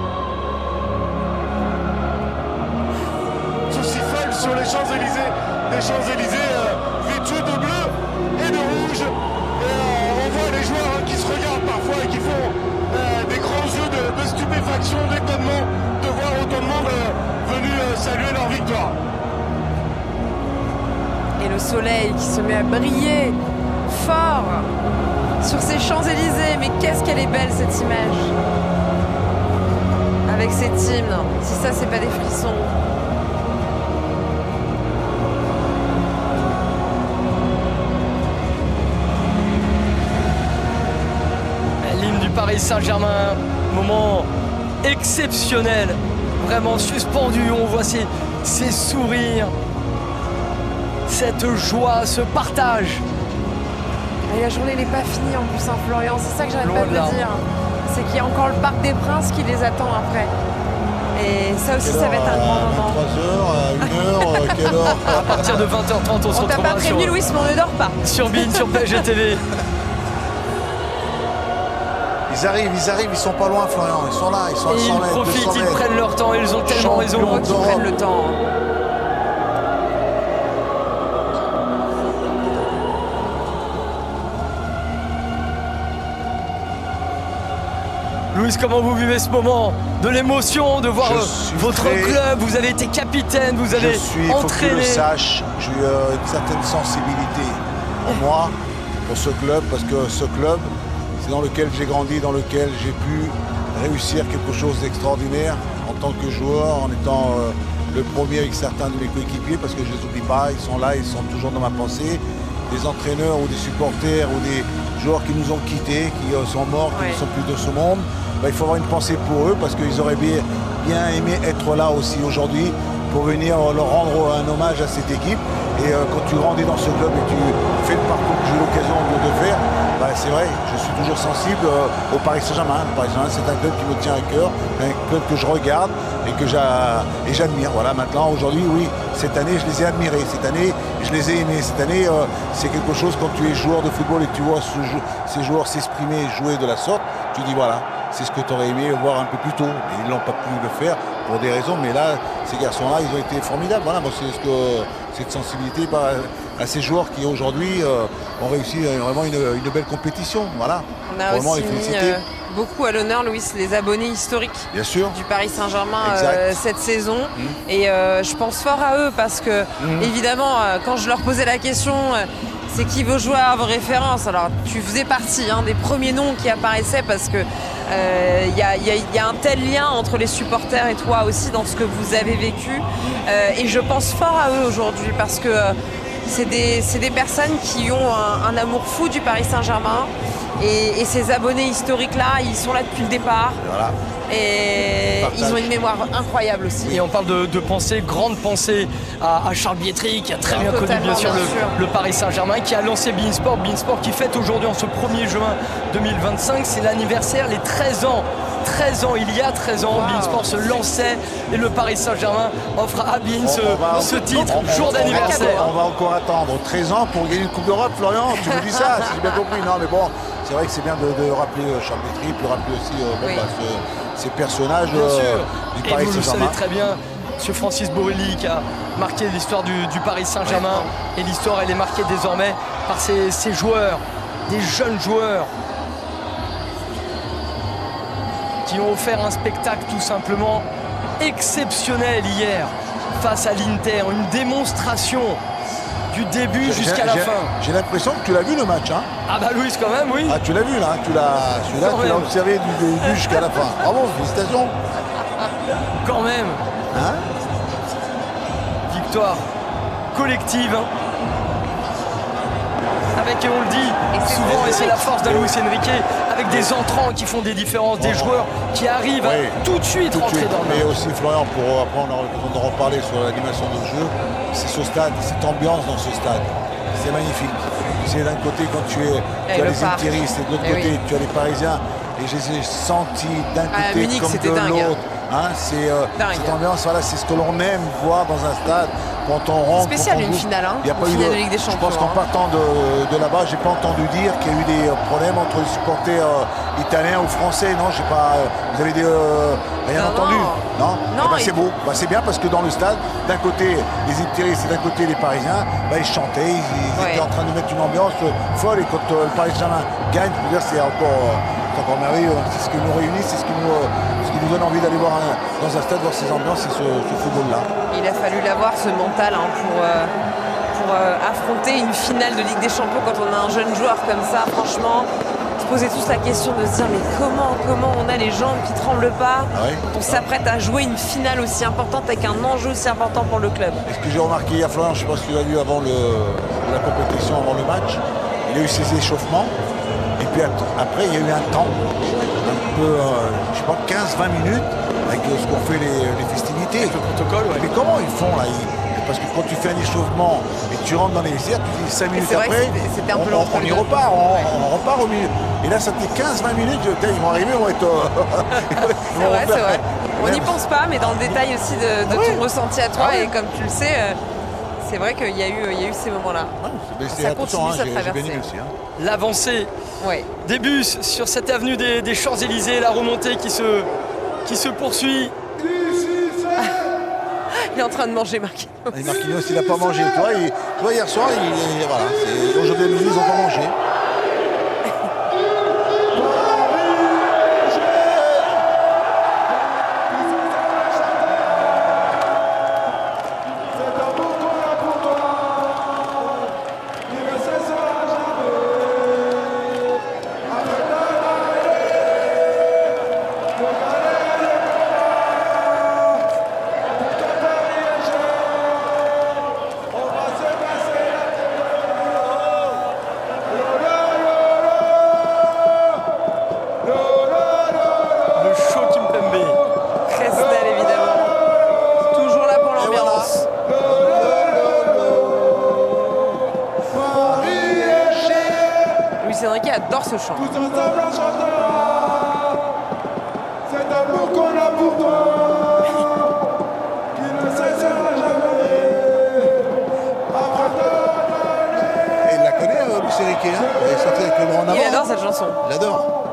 aussi folle sur les Champs-Élysées, des Champs-Élysées vêtus de bleu et de rouge. Et on voit les joueurs, hein, qui se regardent parfois et qui font des grands yeux de stupéfaction, d'étonnement de voir autant de monde venu saluer leur victoire. Et le soleil qui se met à briller fort sur ces Champs-Élysées. Mais qu'est-ce qu'elle est belle cette image. Avec cet hymne. Si ça, c'est pas des frissons. L'hymne du Paris Saint-Germain, moment exceptionnel, vraiment suspendu, on voit ces sourires, cette joie, ce partage. Et la journée n'est pas finie en plus, hein, Florian. C'est ça que j'arrête Loin pas de de là. dire. C'est qu'il y a encore le Parc des Princes qui les attend après. Et ça aussi, ça va être un grand moment. 23h, à 1h, quelle heure À partir de 20h30, on se On t'a pas retrouvera prévenu, Louis, mais on ne dort pas. sur BeIN, sur PSG TV. Ils arrivent, ils sont pas loin, Florian. Ils sont là, ils sont à Et 100 ils mètres, 200 profitent, ils mètres. prennent leur temps, ils ont tellement raison. Champion Ils prennent le temps. Louis, comment vous vivez ce moment? De l'émotion, de voir Je suis votre très- club, vous avez été capitaine, vous avez Il faut que tu le entraîné. saches, j'ai eu une certaine sensibilité pour moi, pour ce club, parce que ce club, c'est dans lequel j'ai grandi, dans lequel j'ai pu réussir quelque chose d'extraordinaire en tant que joueur, en étant le premier avec certains de mes coéquipiers, parce que je ne les oublie pas, ils sont là, ils sont toujours dans ma pensée. Des entraîneurs ou des supporters ou des joueurs qui nous ont quittés, qui sont morts, qui ne sont plus de ce monde, il faut avoir une pensée pour eux, parce qu'ils auraient bien aimé être là aussi aujourd'hui pour venir leur rendre un hommage à cette équipe. Et quand tu grandis dans ce club et tu fais le parcours que j'ai eu l'occasion de faire, c'est vrai, je suis toujours sensible au Paris Saint-Germain. Le Paris Saint-Germain, c'est un club qui me tient à cœur, un club que je regarde et que j'admire. Voilà, maintenant, aujourd'hui, oui, cette année, je les ai admirés. Cette année, je les ai aimés. Cette année, c'est quelque chose, quand tu es joueur de football et que tu vois ces joueurs s'exprimer et jouer de la sorte, tu dis voilà, c'est ce que tu aurais aimé voir un peu plus tôt. Et ils n'ont pas pu le faire pour des raisons, mais là, ces garçons-là, ils ont été formidables. Voilà, bon, c'est cette sensibilité à ces joueurs qui aujourd'hui ont réussi vraiment une belle compétition. Voilà. On a aussi mis beaucoup à l'honneur, Louis, les abonnés historiques bien sûr. Du Paris Saint-Germain cette saison. Et je pense fort à eux parce que, évidemment, quand je leur posais la question, c'est qui vos joueurs, vos références? Alors, tu faisais partie des premiers noms qui apparaissaient parce que y a un tel lien entre les supporters et toi aussi dans ce que vous avez vécu. Et je pense fort à eux aujourd'hui parce que c'est des personnes qui ont un amour fou du Paris Saint-Germain. Et ces abonnés historiques-là, ils sont là depuis le départ. Voilà. Et ils ont une mémoire incroyable aussi. Et on parle de pensée, grande pensée à Charles Bietri, qui a très bien connu bien sûr le Paris Saint-Germain, qui a lancé beIN Sport qui fête aujourd'hui en ce 1er juin 2025. C'est l'anniversaire, les 13 ans. 13 ans, il y a 13 ans, beIN Sport se lançait et le Paris Saint-Germain offre à beIN ce titre, jour d'anniversaire. On va encore attendre 13 ans pour gagner une Coupe d'Europe, Florian, tu me dis ça, si j'ai bien compris. Non mais bon, c'est vrai que c'est bien de rappeler Charles Bietri, puis rappeler aussi ces personnages du Paris Saint-Germain. Et vous le savez très bien, M. Francis Borrelli qui a marqué l'histoire du Paris Saint-Germain. Et l'histoire, elle est marquée désormais par ces joueurs, des jeunes joueurs qui ont offert un spectacle tout simplement exceptionnel hier face à l'Inter. Une démonstration du début jusqu'à la fin. J'ai l'impression que tu l'as vu le match. Hein. Ah bah Louis, quand même, oui. Ah, tu l'as vu là, tu l'as observé du début jusqu'à la fin. Bravo, félicitations. Quand même. Hein, victoire collective. Avec, et on le dit souvent, et c'est la force de Luis Enrique, avec des entrants qui font des différences, des joueurs qui arrivent tout de suite rentrer dans le match. Mais aussi, Florian, après on aura l'occasion de reparler sur l'animation de jeu, c'est ce stade, cette ambiance dans ce stade. C'est magnifique. C'est d'un côté quand tu as les intéristes et de l'autre côté tu as les Parisiens. Et je les ai sentis d'un côté Munich, comme de l'autre. Hein, c'est cette ambiance, voilà, c'est ce que l'on aime voir dans un stade quand on rentre. C'est spécial une finale, il y a pas une finale de Ligue des Champions. Je pense qu'en partant de là-bas, j'ai pas entendu dire qu'il y a eu des problèmes entre les supporters italiens ou français. Non, j'ai pas. Vous avez rien entendu? Non. C'est beau. C'est bien parce que dans le stade, d'un côté les intéristes et d'un côté les Parisiens, ils chantaient, ils étaient en train de mettre une ambiance folle. Et quand le Paris Saint-Germain gagne, je veux dire, c'est encore merveilleux. C'est ce qui nous réunit, c'est ce qui nous donne envie d'aller voir dans un stade, voir ces ambiances et ce football-là. Il a fallu l'avoir, ce mental, pour affronter une finale de Ligue des Champions quand on a un jeune joueur comme ça. Franchement, se poser tous la question de se dire mais comment on a les jambes qui tremblent pas quand on s'apprête à jouer une finale aussi importante avec un enjeu aussi important pour le club. Et ce que j'ai remarqué hier, Florian, je ne sais pas si tu l'as vu avant la compétition, avant le match, il a eu ses échauffements. Et puis après, il y a eu un temps, un peu, je sais pas, 15-20 minutes, avec ce qu'ont fait les festivités. Avec le protocole, Mais comment ils font là? Parce que quand tu fais un échauffement et que tu rentres dans les vestiaires, tu dis 5 minutes après, on y repart, on repart au milieu. Et là, ça fait 15-20 minutes, ils vont arriver, ils vont être... c'est vrai. On n'y pense pas, mais dans le détail aussi de ton ressenti à toi, et comme tu le sais... C'est vrai qu'il y a eu ces moments-là. Ça continue, ça traverse. L'avancée des bus sur cette avenue des Champs-Élysées, la remontée qui se poursuit. Il est en train de manger, Marquinhos. Et Marquinhos, il n'a pas mangé. Toi, hier soir, aujourd'hui, ils n'ont pas mangé. Luis Enrique adore ce chant. Tous ensemble on chantera cet amour qu'on a pour toi, qui ne cessera jamais. Après Et il la connaît, Luis Enrique, hein. Il est sorti avec le bras en avant. Il adore cette chanson. Il adore.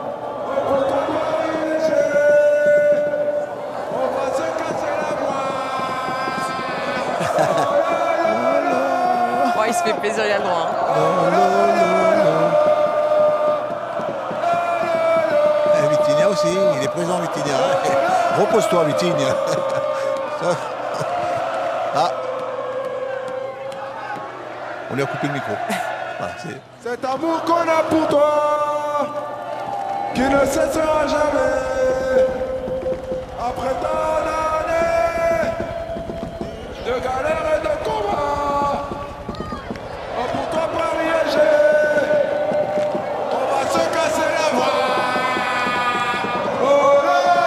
Oh, il se fait plaisir, il a le droit. Et Vitinha aussi, il est présent, Vitinha. Repose-toi, Vitinha. Ah. On lui a coupé le micro. Voilà, cet amour qu'on a pour toi, qui ne cessera jamais. Après tant d'années de galère et de combat, pour toi Paris on va se casser la voix. Oh là là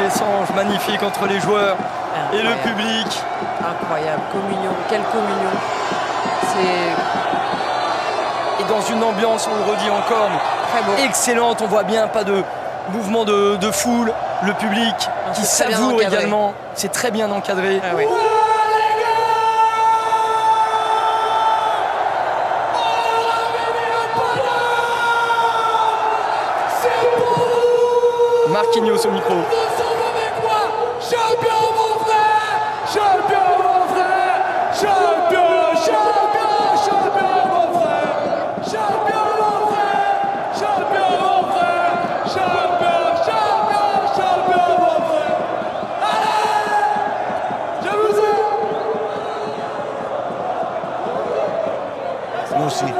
Échange magnifique entre les joueurs et le public. Incroyable, communion, quelle communion. Et dans une ambiance, on le redit encore, très beau. Excellente. On voit bien pas de mouvement de foule. Le public qui savoure également. C'est très bien encadré. Ah ouais. Marquinhos au micro. Champion mon frère, champion mon frère, champion, champion, champion mon frère, champion mon frère, champion mon frère, champion, champion, champion mon frère. Allez, je vous aime. Nous aussi.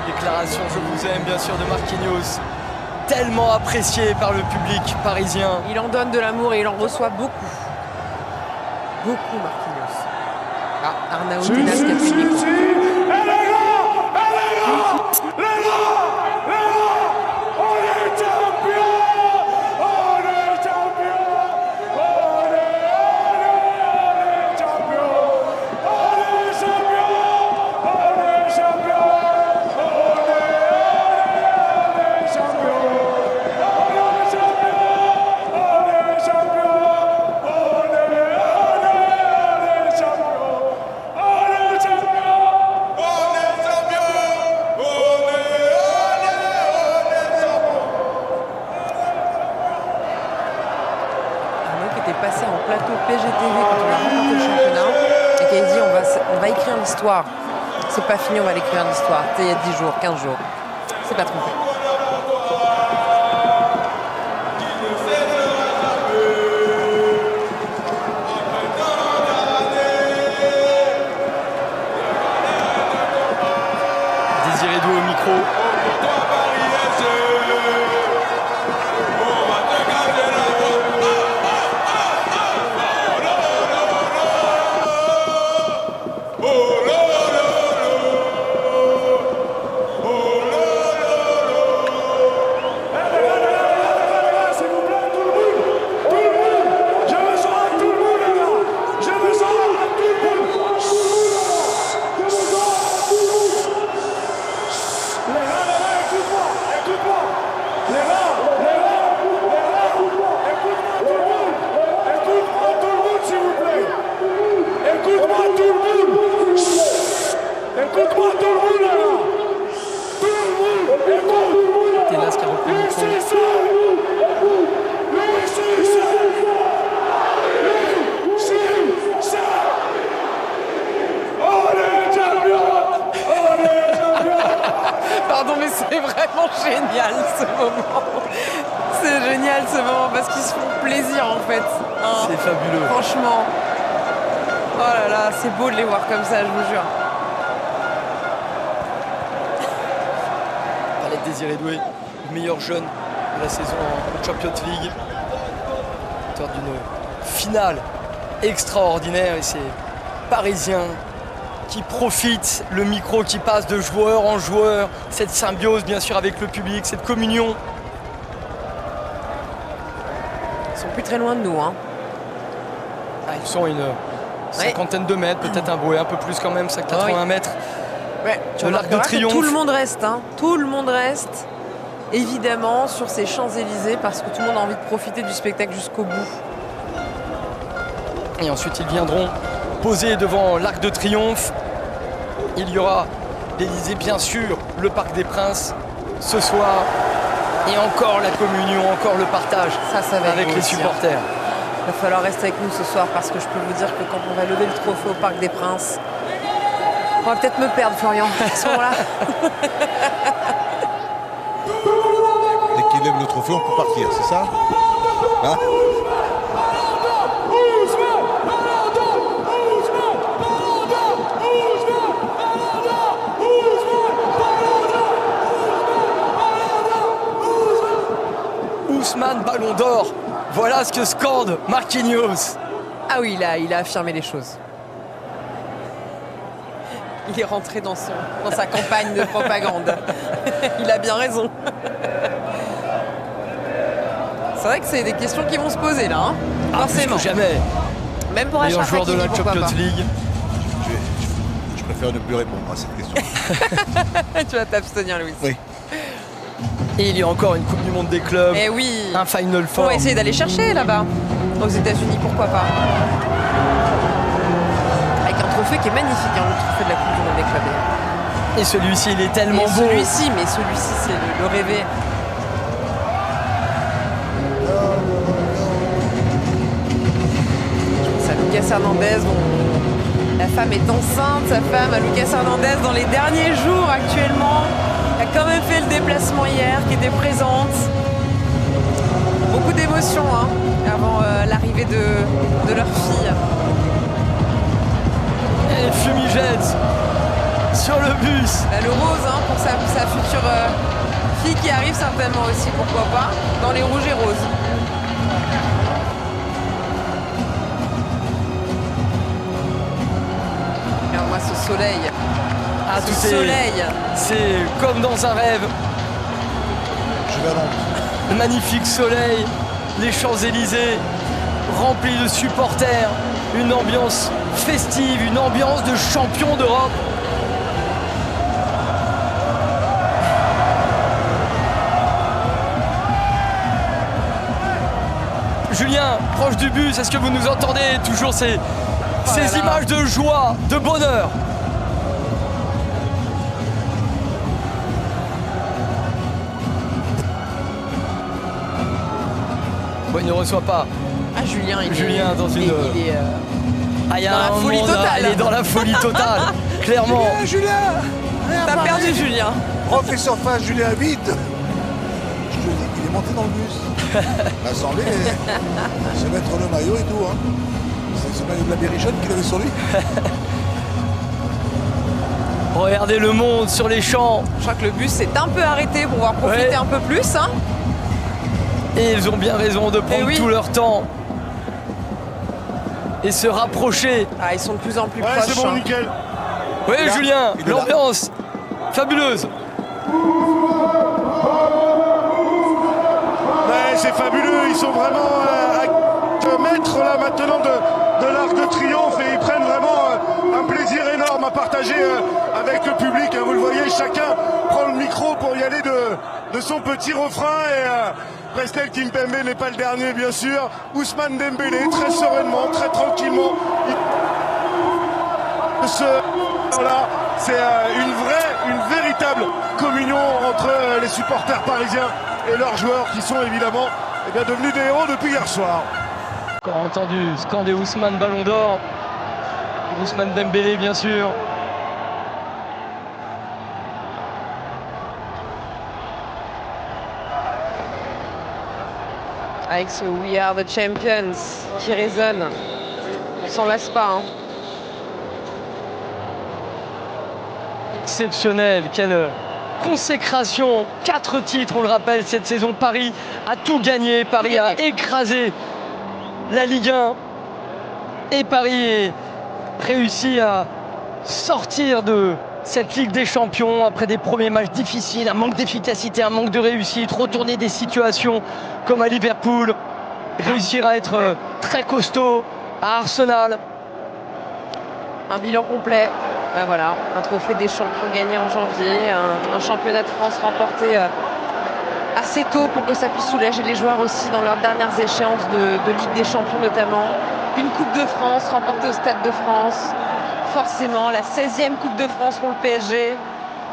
Déclaration je vous aime bien sûr de Marquinhos, tellement apprécié par le public parisien. Il en donne de l'amour et il en reçoit beaucoup. Beaucoup, Marquinhos. Ah, Arnaud Dinas qui a pris le micro. Passé en plateau PGTV quand on a remporté le championnat et qui a dit on va écrire l'histoire. C'est pas fini, on va l'écrire l'histoire. C'était il y a 10 jours, 15 jours. C'est pas trompé. Désiré Doué au micro. Pardon, mais c'est vraiment génial ce moment. C'est génial ce moment parce qu'ils se font plaisir en fait. Hein. C'est fabuleux. Franchement. Oh là là, c'est beau de les voir comme ça, je vous jure. Palette Désiré Doué, le meilleur jeune de la saison en Champions League. Auteur d'une finale extraordinaire et c'est Parisien qui profite, le micro qui passe de joueur en joueur, cette symbiose bien sûr avec le public, cette communion. Ils sont plus très loin de nous. Hein. Ah, ils sont à une cinquantaine de mètres, peut-être un peu plus quand même, 80 mètres. Ouais, de l'Arc de Triomphe. Tout le monde reste, hein. Tout le monde reste, évidemment, sur ces Champs-Élysées parce que tout le monde a envie de profiter du spectacle jusqu'au bout. Et ensuite, ils viendront poser devant l'Arc de Triomphe. Il y aura l'Élysée, bien sûr, le Parc des Princes ce soir. Et encore la communion, encore le partage Ça va avec les supporters. Il va falloir rester avec nous ce soir parce que je peux vous dire que quand on va lever le trophée au Parc des Princes, on va peut-être me perdre, Florian, à ce moment-là. Dès qu'il lève le trophée, on peut partir, c'est ça? Hein? Ousmane Ballon d'Or, voilà ce que scande Marquinhos. Ah oui, il a affirmé les choses. Il est rentré dans sa campagne de propagande. Il a bien raison. C'est vrai que c'est des questions qui vont se poser là, hein. Forcément. Plus que jamais. Même pour Meilleur Achraf joueur de Hakimi, la pourquoi Champions pas. League. Je préfère ne plus répondre à cette question. Tu vas t'abstenir, Louis. Oui. Et il y a encore une Coupe du Monde des clubs, Eh oui. un Final On Four. va essayer d'aller chercher là-bas, aux États-Unis, pourquoi pas. Avec un trophée qui est magnifique, hein, le trophée de la Coupe du Monde des clubs. Et celui-ci, il est tellement beau. Celui-ci, c'est le rêvé. Je pense à Lucas Hernandez, dont la femme est enceinte, sa femme, à Lucas Hernandez, dans les derniers jours actuellement, qui a quand même fait le déplacement hier, qui était présente. Beaucoup d'émotions hein, avant l'arrivée de leur fille. Et fumigène sur le bus. Bah, le rose hein, pour sa future fille qui arrive certainement aussi, pourquoi pas, dans les rouges et roses. Regarde-moi ce soleil. Ah, Ce tout soleil. C'est comme dans un rêve. Je vais à Londres. Le magnifique soleil, les Champs-Élysées remplis de supporters, une ambiance festive, une ambiance de champion d'Europe. Julien, proche du bus, est-ce que vous nous entendez? Toujours ces images de joie, de bonheur. Bon, il ne reçoit pas. Ah Julien, il Julien est, dans une... il est, il y a dans la un folie moment, totale. Il est dans la folie totale, clairement. Julien! T'as perdu Julien. Professeur Face, Julien vite! Je te dis, il est monté dans le bus. L'Assemblée, se mettre le maillot et tout. Hein. C'est ce maillot de la Berrichonne qu'il avait sur lui. Regardez le monde sur les champs. Je crois que le bus s'est un peu arrêté pour pouvoir profiter Ouais. un peu plus. Hein. Et ils ont bien raison de prendre oui. tout leur temps. Et se rapprocher. Ah, ils sont de plus en plus Ouais, proches. c'est bon, hein. nickel. Oui, là. Julien, Il est là. l'ambiance fabuleuse. Ouais, c'est fabuleux, ils sont vraiment à maître là maintenant de l'Arc de Triomphe et ils prennent vraiment un plaisir énorme à partager avec le public. Hein. Vous le voyez, chacun prend le micro pour y aller de son petit refrain et Prestel Kimpembe n'est pas le dernier bien sûr. Ousmane Dembélé très sereinement, très tranquillement. Là, c'est une véritable communion entre les supporters parisiens et leurs joueurs qui sont évidemment devenus des héros depuis hier soir. Encore entendu scander Ousmane Ballon d'Or. Ousmane Dembélé, bien sûr. Avec ce We Are the Champions qui résonne. On s'en lasse pas. Hein. Exceptionnel, quelle consécration, 4 titres, on le rappelle, cette saison. Paris a tout gagné, Paris a écrasé la Ligue 1 et Paris réussit à sortir de cette Ligue des Champions après des premiers matchs difficiles, un manque d'efficacité, un manque de réussite, retourner des situations comme à Liverpool, réussir à être très costaud à Arsenal. Un bilan complet. Ben voilà, un trophée des champions gagné en janvier, un championnat de France remporté assez tôt pour que ça puisse soulager les joueurs aussi dans leurs dernières échéances de Ligue des Champions notamment. Une Coupe de France remportée au Stade de France, forcément la 16e Coupe de France pour le PSG.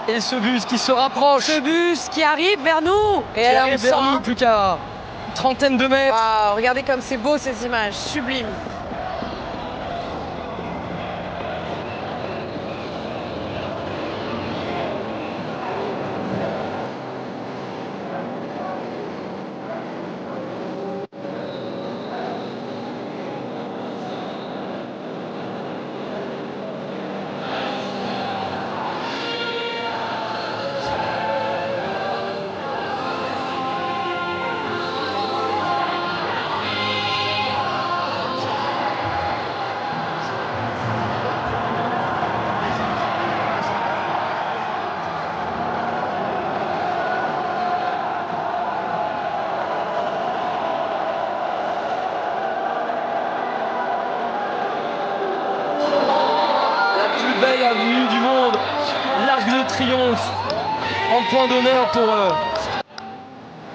Et ce bus qui se rapproche. Ce bus qui arrive vers nous. Et Qui là, arrive on vers sent. nous, plus qu'à une trentaine de mètres. Waouh, regardez comme c'est beau ces images, sublime. Belle avenue du monde, l'Arc de Triomphe en point d'honneur pour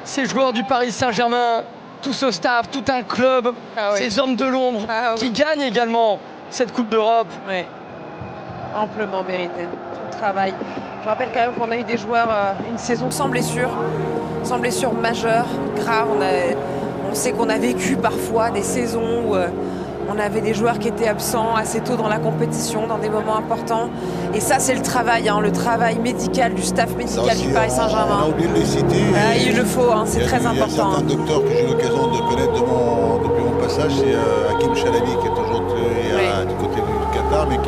ces joueurs du Paris Saint-Germain, tout ce staff, tout un club, ces hommes de l'ombre qui gagnent également cette Coupe d'Europe. Oui, amplement mérité. Tout le travail. Je rappelle quand même qu'on a eu des joueurs, une saison sans blessure majeure, grave. On sait qu'on a vécu parfois des saisons où on avait des joueurs qui étaient absents assez tôt dans la compétition, dans des moments importants. Et ça, c'est le travail, le travail médical du staff médical du Paris Saint-Germain. On a oublié de les citer. Il le faut, c'est très important. Il y a certains docteurs que j'ai eu l'occasion de connaître depuis mon passage. C'est Hakim Chalabi qui est aujourd'hui du côté du Qatar, mais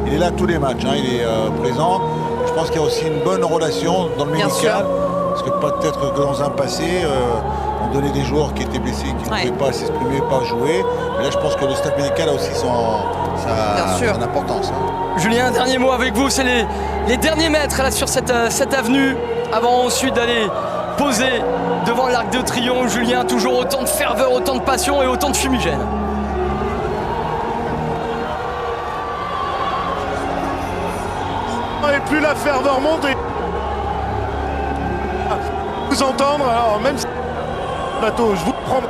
il est là tous les matchs, il est présent. Je pense qu'il y a aussi une bonne relation dans le médical. Parce que peut-être que dans un passé, on donnait des joueurs qui étaient blessés, qui ne pouvaient pas s'exprimer, pas jouer. Mais là, je pense que le staff médical a aussi son importance. Julien, un dernier mot avec vous. C'est les derniers mètres là, sur cette avenue avant ensuite d'aller poser devant l'Arc de Triomphe. Julien, toujours autant de ferveur, autant de passion et autant de fumigène. Et plus la ferveur monte et vous entendre, alors même si bateau, je vous prends.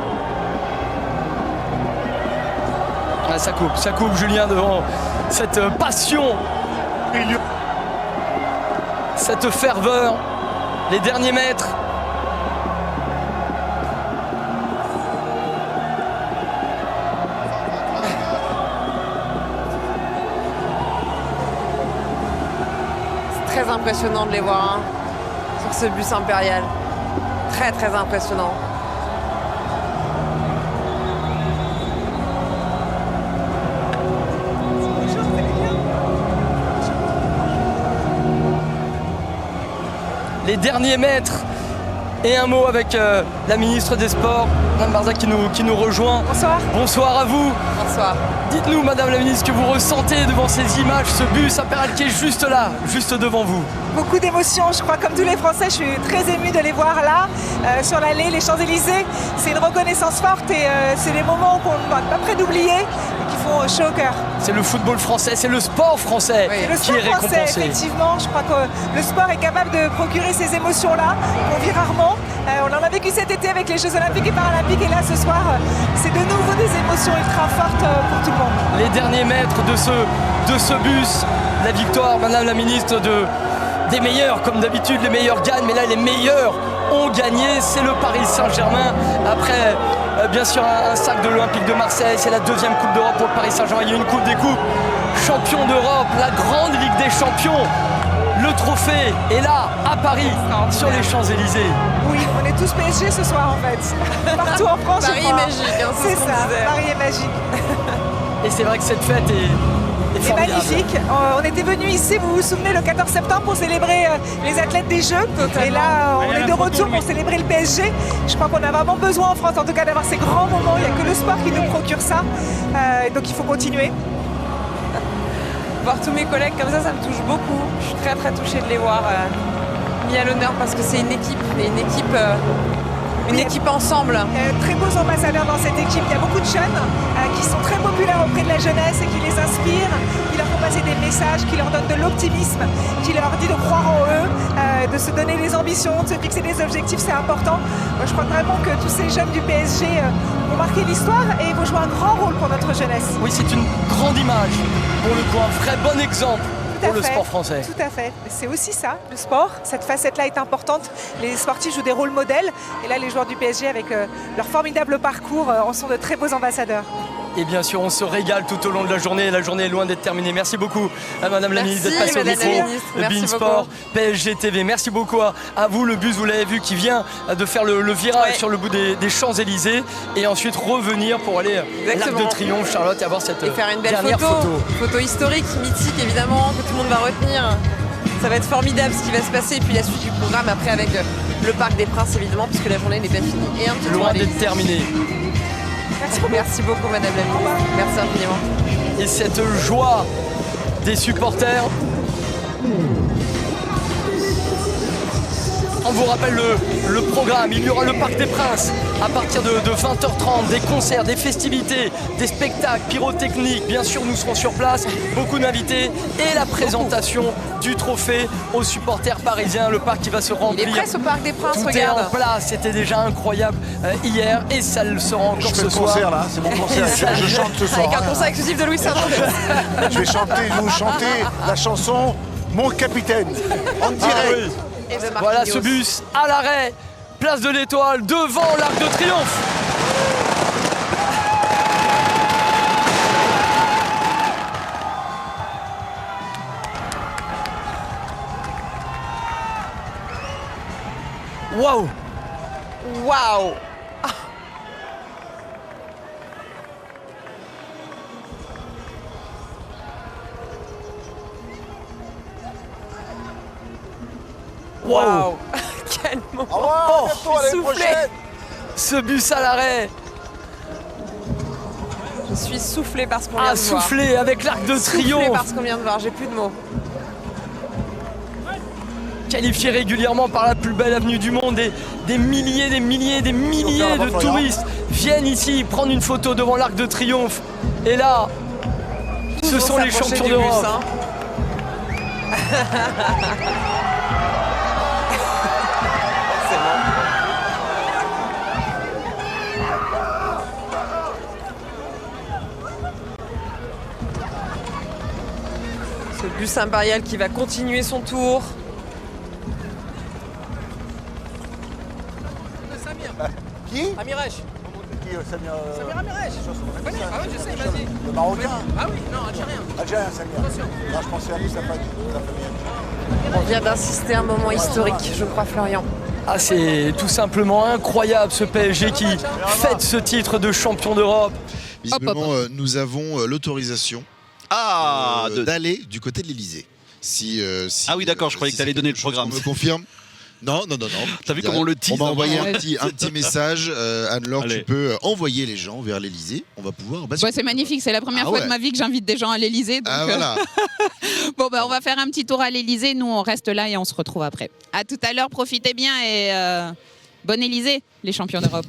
Ça coupe Julien devant cette passion, cette ferveur, les derniers mètres. C'est très impressionnant de les voir sur ce bus impérial. Très très impressionnant. Les derniers mètres et un mot avec la ministre des Sports, Mme Barza qui nous rejoint. Bonsoir. Bonsoir à vous. Bonsoir. Dites-nous, Madame la ministre, ce que vous ressentez devant ces images, ce bus impérial qui est juste là, juste devant vous. Beaucoup d'émotions, je crois, comme tous les Français, je suis très émue de les voir là, sur l'allée, les Champs-Élysées. C'est une reconnaissance forte et c'est des moments qu'on n'est pas prêt d'oublier et qui font chaud au cœur. C'est le football français, c'est le sport français qui est récompensé. Français, effectivement, je crois que le sport est capable de procurer ces émotions-là, qu'on vit rarement. On en a vécu cet été avec les Jeux Olympiques et Paralympiques et là, ce soir, c'est de nouveau des émotions ultra fortes pour tout le monde. Les derniers mètres de ce bus, la victoire, Madame la ministre, des meilleurs, comme d'habitude, les meilleurs gagnent, mais là, les meilleurs ont gagné. C'est le Paris Saint-Germain. Après, bien sûr, un sac de l'Olympique de Marseille. C'est la deuxième Coupe d'Europe pour le Paris Saint-Germain. Il y a une Coupe des Coupes. Champion d'Europe, la grande Ligue des Champions. Le trophée est là, à Paris, sur les Champs-Élysées. Oui, on est tous PSG ce soir en fait. Partout en France, Paris je crois. est magique, hein, c'est ce qu'on ça, disait. Paris est magique. Et c'est vrai que cette fête est C'est formidable. magnifique. On était venus ici, vous vous souvenez, le 14 septembre pour célébrer les athlètes des Jeux. Et là, on est de retour pour célébrer le PSG. Je crois qu'on a vraiment besoin en France, en tout cas, d'avoir ces grands moments. Il n'y a que le sport qui nous procure ça. Donc il faut continuer. Voir tous mes collègues comme ça me touche beaucoup. Je suis très très touchée de les voir mis à l'honneur parce que c'est une équipe, et une équipe ensemble. Très beaux ambassadeurs dans cette équipe. Il y a beaucoup de jeunes qui sont très populaires auprès de la jeunesse et qui les inspirent, qui leur font passer des messages, qui leur donnent de l'optimisme, qui leur dit de croire en eux, de se donner des ambitions, de se fixer des objectifs, c'est important. Moi, je crois vraiment que tous ces jeunes du PSG vont marquer l'histoire et vont jouer un grand rôle pour notre jeunesse. Oui, c'est une grande image, pour le coup, un vrai bon exemple pour le sport français. Tout à fait. C'est aussi ça, le sport. Cette facette-là est importante. Les sportifs jouent des rôles modèles. Et là, les joueurs du PSG, avec leur formidable parcours, en sont de très beaux ambassadeurs. Et bien sûr, on se régale tout au long de la journée. La journée est loin d'être terminée. Merci beaucoup à Madame la Ministre d'être passée au micro de Beansport, PSG TV. Merci beaucoup à vous. Le bus, vous l'avez vu, qui vient de faire le virage sur le bout des Champs-Élysées et ensuite revenir pour aller à l'Arc de Triomphe, Charlotte, et avoir cette et faire une belle dernière photo historique, mythique évidemment, que tout le monde va retenir. Ça va être formidable ce qui va se passer. Et puis la suite du programme après avec le Parc des Princes évidemment, puisque la journée n'est pas finie. Et un petit loin d'être terminée. Merci beaucoup Madame la Ministre. Merci infiniment. Et cette joie des supporters. On vous rappelle le programme. Il y aura le Parc des Princes à partir de 20h30, des concerts, des festivités, des spectacles pyrotechniques. Bien sûr, nous serons sur place, beaucoup d'invités et la présentation du trophée aux supporters parisiens. Le parc qui va se remplir. Il est prêt ce Parc des Princes, tout regarde. est en place, c'était déjà incroyable hier et ça le sera encore ce soir. Concert là, c'est mon concert. Je chante ce soir. Avec un concert exclusif de Louis Saint-André. Je vais vous chanter la chanson Mon Capitaine en direct. Voilà ce bus à l'arrêt, place de l'Étoile, devant l'Arc de Triomphe. Waouh! Waouh! Waouh! Quel moment! Je suis soufflée! Ce bus à l'arrêt! Je suis soufflée par ce qu'on vient de voir. Soufflée avec l'Arc de Soufflée Triomphe! par ce qu'on vient de voir, j'ai plus de mots. Qualifié régulièrement par la plus belle avenue du monde, des milliers de touristes viennent ici prendre une photo devant l'Arc de Triomphe. Et là, ce sont les champions d'Europe. Ce bus impérial qui va continuer son tour. Qui? Amirech. Samir Amirech. Ah oui, je sais, vas-y. Le Marocain? Ah oui, non, algérien. Algérien, Samir. Non, je pensais à lui, sa famille. On vient d'assister à un moment historique, je crois, Florian. Ah, c'est tout simplement incroyable ce PSG qui fête ce titre de champion d'Europe. Visiblement, nous avons l'autorisation d'aller du côté de l'Elysée. Ah oui, d'accord, je croyais que tu allais donner le programme. On me confirme. Non. T'as vu comment on le tease? On m'a envoyé un petit message. Anne-Laure, tu peux envoyer les gens vers l'Elysée. On va pouvoir basculer. C'est magnifique, c'est la première fois de ma vie que j'invite des gens à l'Elysée. Ah voilà. Bon, on va faire un petit tour à l'Elysée. Nous, on reste là et on se retrouve après. À tout à l'heure, profitez bien et bonne Élysée, les champions d'Europe.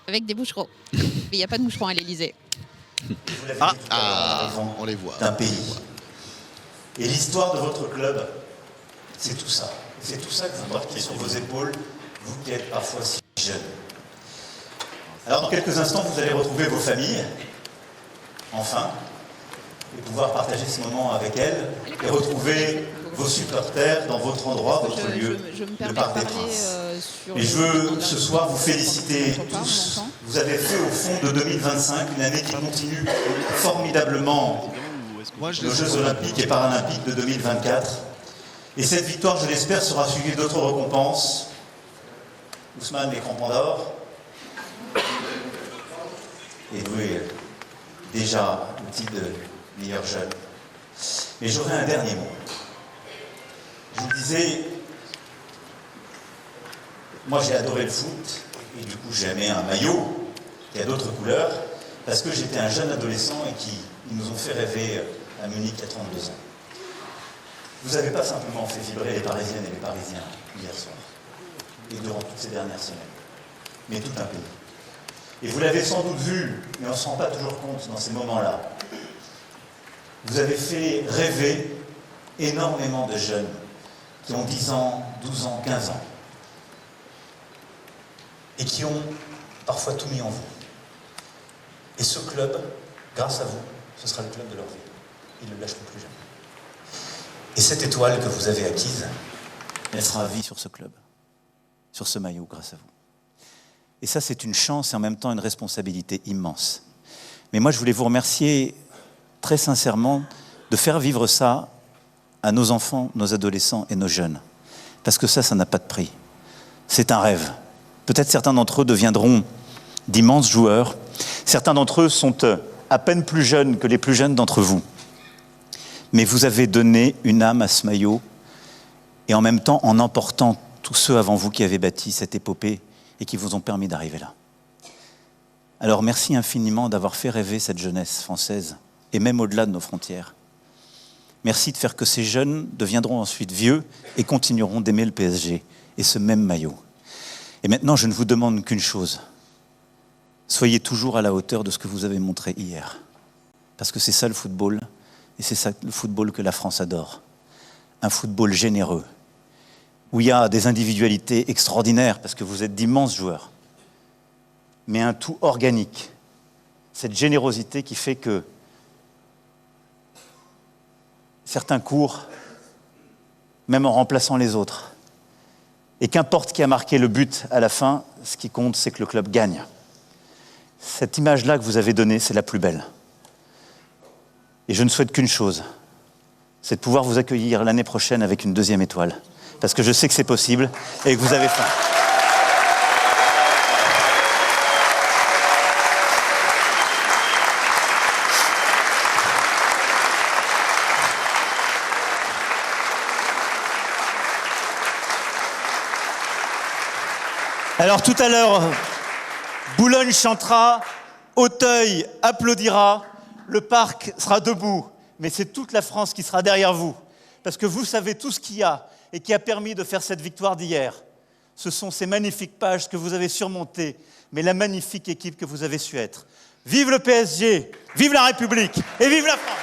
Avec des boucherons. Mais il n'y a pas de moucherons à l'Elysée. On les voit. D'un pays. Et l'histoire de votre club, c'est tout ça. C'est tout ça que vous portez sur vos épaules, vous qui êtes parfois si jeunes. Alors dans quelques instants, vous allez retrouver vos familles, enfin, et pouvoir partager ce moment avec elles, et retrouver vos supporters dans votre endroit, votre lieu, le Parc des Princes. Et je veux ce soir vous féliciter tous. Vous avez fait au fond de 2025 une année qui continue formidablement nos Jeux Olympiques et Paralympiques de 2024. Et cette victoire, je l'espère, sera suivie d'autres récompenses. Ousmane, les crampons d'or. Et doué déjà le titre de meilleur jeune. Mais j'aurai un dernier mot. Je vous disais, moi j'ai adoré le foot, et du coup j'ai aimé un maillot qui a d'autres couleurs, parce que j'étais un jeune adolescent et ils nous ont fait rêver à Munich il y a 32 ans. Vous n'avez pas simplement fait vibrer les Parisiennes et les Parisiens hier soir, et durant toutes ces dernières semaines, mais tout un pays. Et vous l'avez sans doute vu, mais on ne se rend pas toujours compte dans ces moments-là. Vous avez fait rêver énormément de jeunes qui ont 10 ans, 12 ans, 15 ans, et qui ont parfois tout mis en vous. Et ce club, grâce à vous, ce sera le club de leur vie. Ils ne le lâcheront plus jamais. Et cette étoile que vous avez acquise, elle sera à vie sur ce club, sur ce maillot, grâce à vous. Et ça, c'est une chance et en même temps une responsabilité immense. Mais moi, je voulais vous remercier très sincèrement de faire vivre ça à nos enfants, nos adolescents et nos jeunes. Parce que ça n'a pas de prix. C'est un rêve. Peut-être certains d'entre eux deviendront d'immenses joueurs. Certains d'entre eux sont à peine plus jeunes que les plus jeunes d'entre vous. Mais vous avez donné une âme à ce maillot et en même temps en emportant tous ceux avant vous qui avaient bâti cette épopée et qui vous ont permis d'arriver là. Alors merci infiniment d'avoir fait rêver cette jeunesse française et même au-delà de nos frontières. Merci de faire que ces jeunes deviendront ensuite vieux et continueront d'aimer le PSG et ce même maillot. Et maintenant, je ne vous demande qu'une chose. Soyez toujours à la hauteur de ce que vous avez montré hier. Parce que c'est ça le football, et c'est ça le football que la France adore. Un football généreux, où il y a des individualités extraordinaires, parce que vous êtes d'immenses joueurs, mais un tout organique. Cette générosité qui fait que certains courent, même en remplaçant les autres. Et qu'importe qui a marqué le but à la fin, ce qui compte, c'est que le club gagne. Cette image-là que vous avez donnée, c'est la plus belle. Et je ne souhaite qu'une chose, c'est de pouvoir vous accueillir l'année prochaine avec une deuxième étoile. Parce que je sais que c'est possible et que vous avez faim. Alors tout à l'heure, Boulogne chantera, Auteuil applaudira, le parc sera debout, mais c'est toute la France qui sera derrière vous. Parce que vous savez tout ce qu'il y a et qui a permis de faire cette victoire d'hier. Ce sont ces magnifiques pages que vous avez surmontées, mais la magnifique équipe que vous avez su être. Vive le PSG, vive la République et vive la France!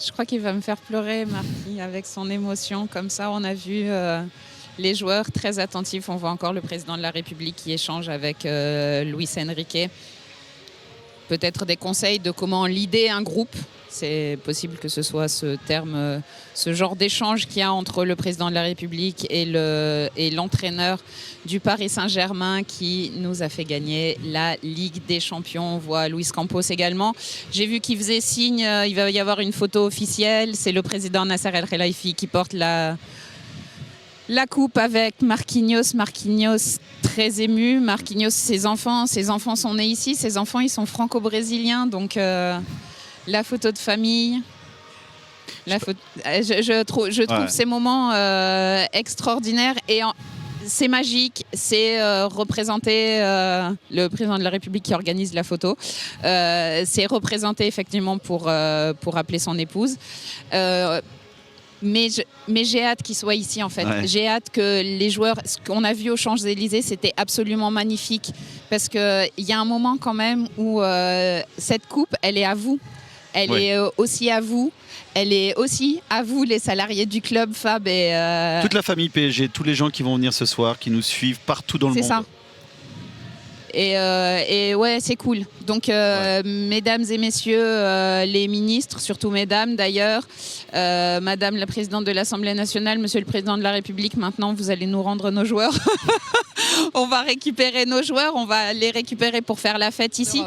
Je crois qu'il va me faire pleurer, Marquis, avec son émotion. Comme ça, on a vu les joueurs très attentifs. On voit encore le président de la République qui échange avec Luis Enrique. Peut-être des conseils de comment leader un groupe. C'est possible que ce soit ce terme, ce genre d'échange qu'il y a entre le président de la République et l'entraîneur du Paris Saint-Germain qui nous a fait gagner la Ligue des Champions. On voit Luis Campos également. J'ai vu qu'il faisait signe, il va y avoir une photo officielle. C'est le président Nasser El Khelaifi qui porte la coupe avec Marquinhos. Marquinhos très ému. Marquinhos, ses enfants sont nés ici. Ses enfants, ils sont franco-brésiliens. Donc la photo de famille. Je trouve ces moments extraordinaires et c'est magique. C'est représenter le président de la République qui organise la photo. C'est représenter effectivement pour appeler son épouse. Mais j'ai hâte qu'ils soient ici en fait. Ouais. J'ai hâte que les joueurs, ce qu'on a vu aux Champs-Élysées, c'était absolument magnifique. Parce qu'il y a un moment quand même où cette coupe, elle est à vous. Elle est aussi à vous. Elle est aussi à vous, les salariés du club, Fab. Et, toute la famille PSG, tous les gens qui vont venir ce soir, qui nous suivent partout dans le monde. C'est ça. Et ouais, c'est cool. Donc, mesdames et messieurs, les ministres, surtout mesdames d'ailleurs, madame la présidente de l'Assemblée nationale, monsieur le président de la République, maintenant vous allez nous rendre nos joueurs. On va récupérer nos joueurs, on va les récupérer pour faire la fête ici.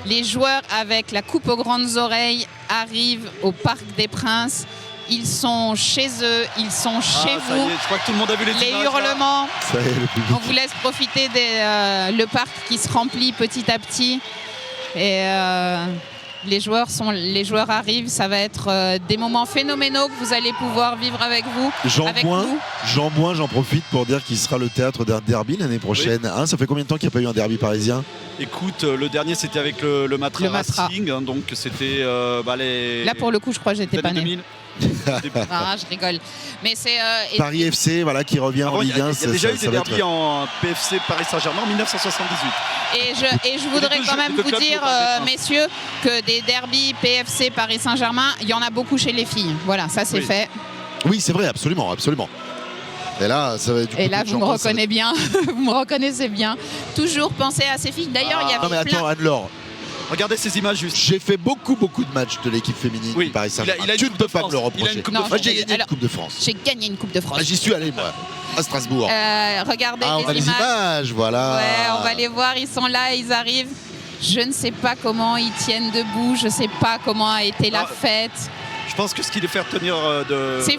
Les joueurs avec la coupe aux grandes oreilles arrivent au Parc des Princes. Ils sont chez eux, ils sont chez vous. Ça y est, je crois que tout le monde a vu les images, hurlements. Ça y est, le public. On vous laisse profiter le parc qui se remplit petit à petit. Et les joueurs arrivent. Ça va être des moments phénoménaux que vous allez pouvoir vivre avec vous. J'en profite pour dire qu'il sera le théâtre d'un derby l'année prochaine. Oui. Hein, ça fait combien de temps qu'il n'y a pas eu un derby parisien ? Écoute, le dernier c'était avec le Matra Racing, hein, donc c'était les... Là pour le coup, je crois que j'étais pas né. Ah, je rigole. Mais c'est Paris FC, voilà, qui revient en Ligue 1. Il y a déjà eu des derbys en PFC Paris Saint-Germain en 1978. Et je voudrais quand même vous dire, messieurs, que des derbys PFC Paris Saint-Germain, il y en a beaucoup chez les filles. Voilà, ça c'est fait. Oui, c'est vrai, absolument, absolument. Et là, ça va être Et là, vous me reconnaissez bien. Vous me reconnaissez bien. Toujours penser à ces filles. D'ailleurs, il y avait non mais attends, Anne-Laure. Regardez ces images juste. J'ai fait beaucoup de matchs de l'équipe féminine du Paris Saint-Germain. Tu ne peux pas me le reprocher. Moi, j'ai gagné une Coupe de France. J'ai gagné une Coupe de France. J'y suis allé, moi, à Strasbourg. Regardez on a les images, voilà. Ouais, on va les voir. Ils sont là, ils arrivent. Je ne sais pas comment ils tiennent debout. Je ne sais pas comment a été la fête. Je pense que ce qui les fait tenir de... C'est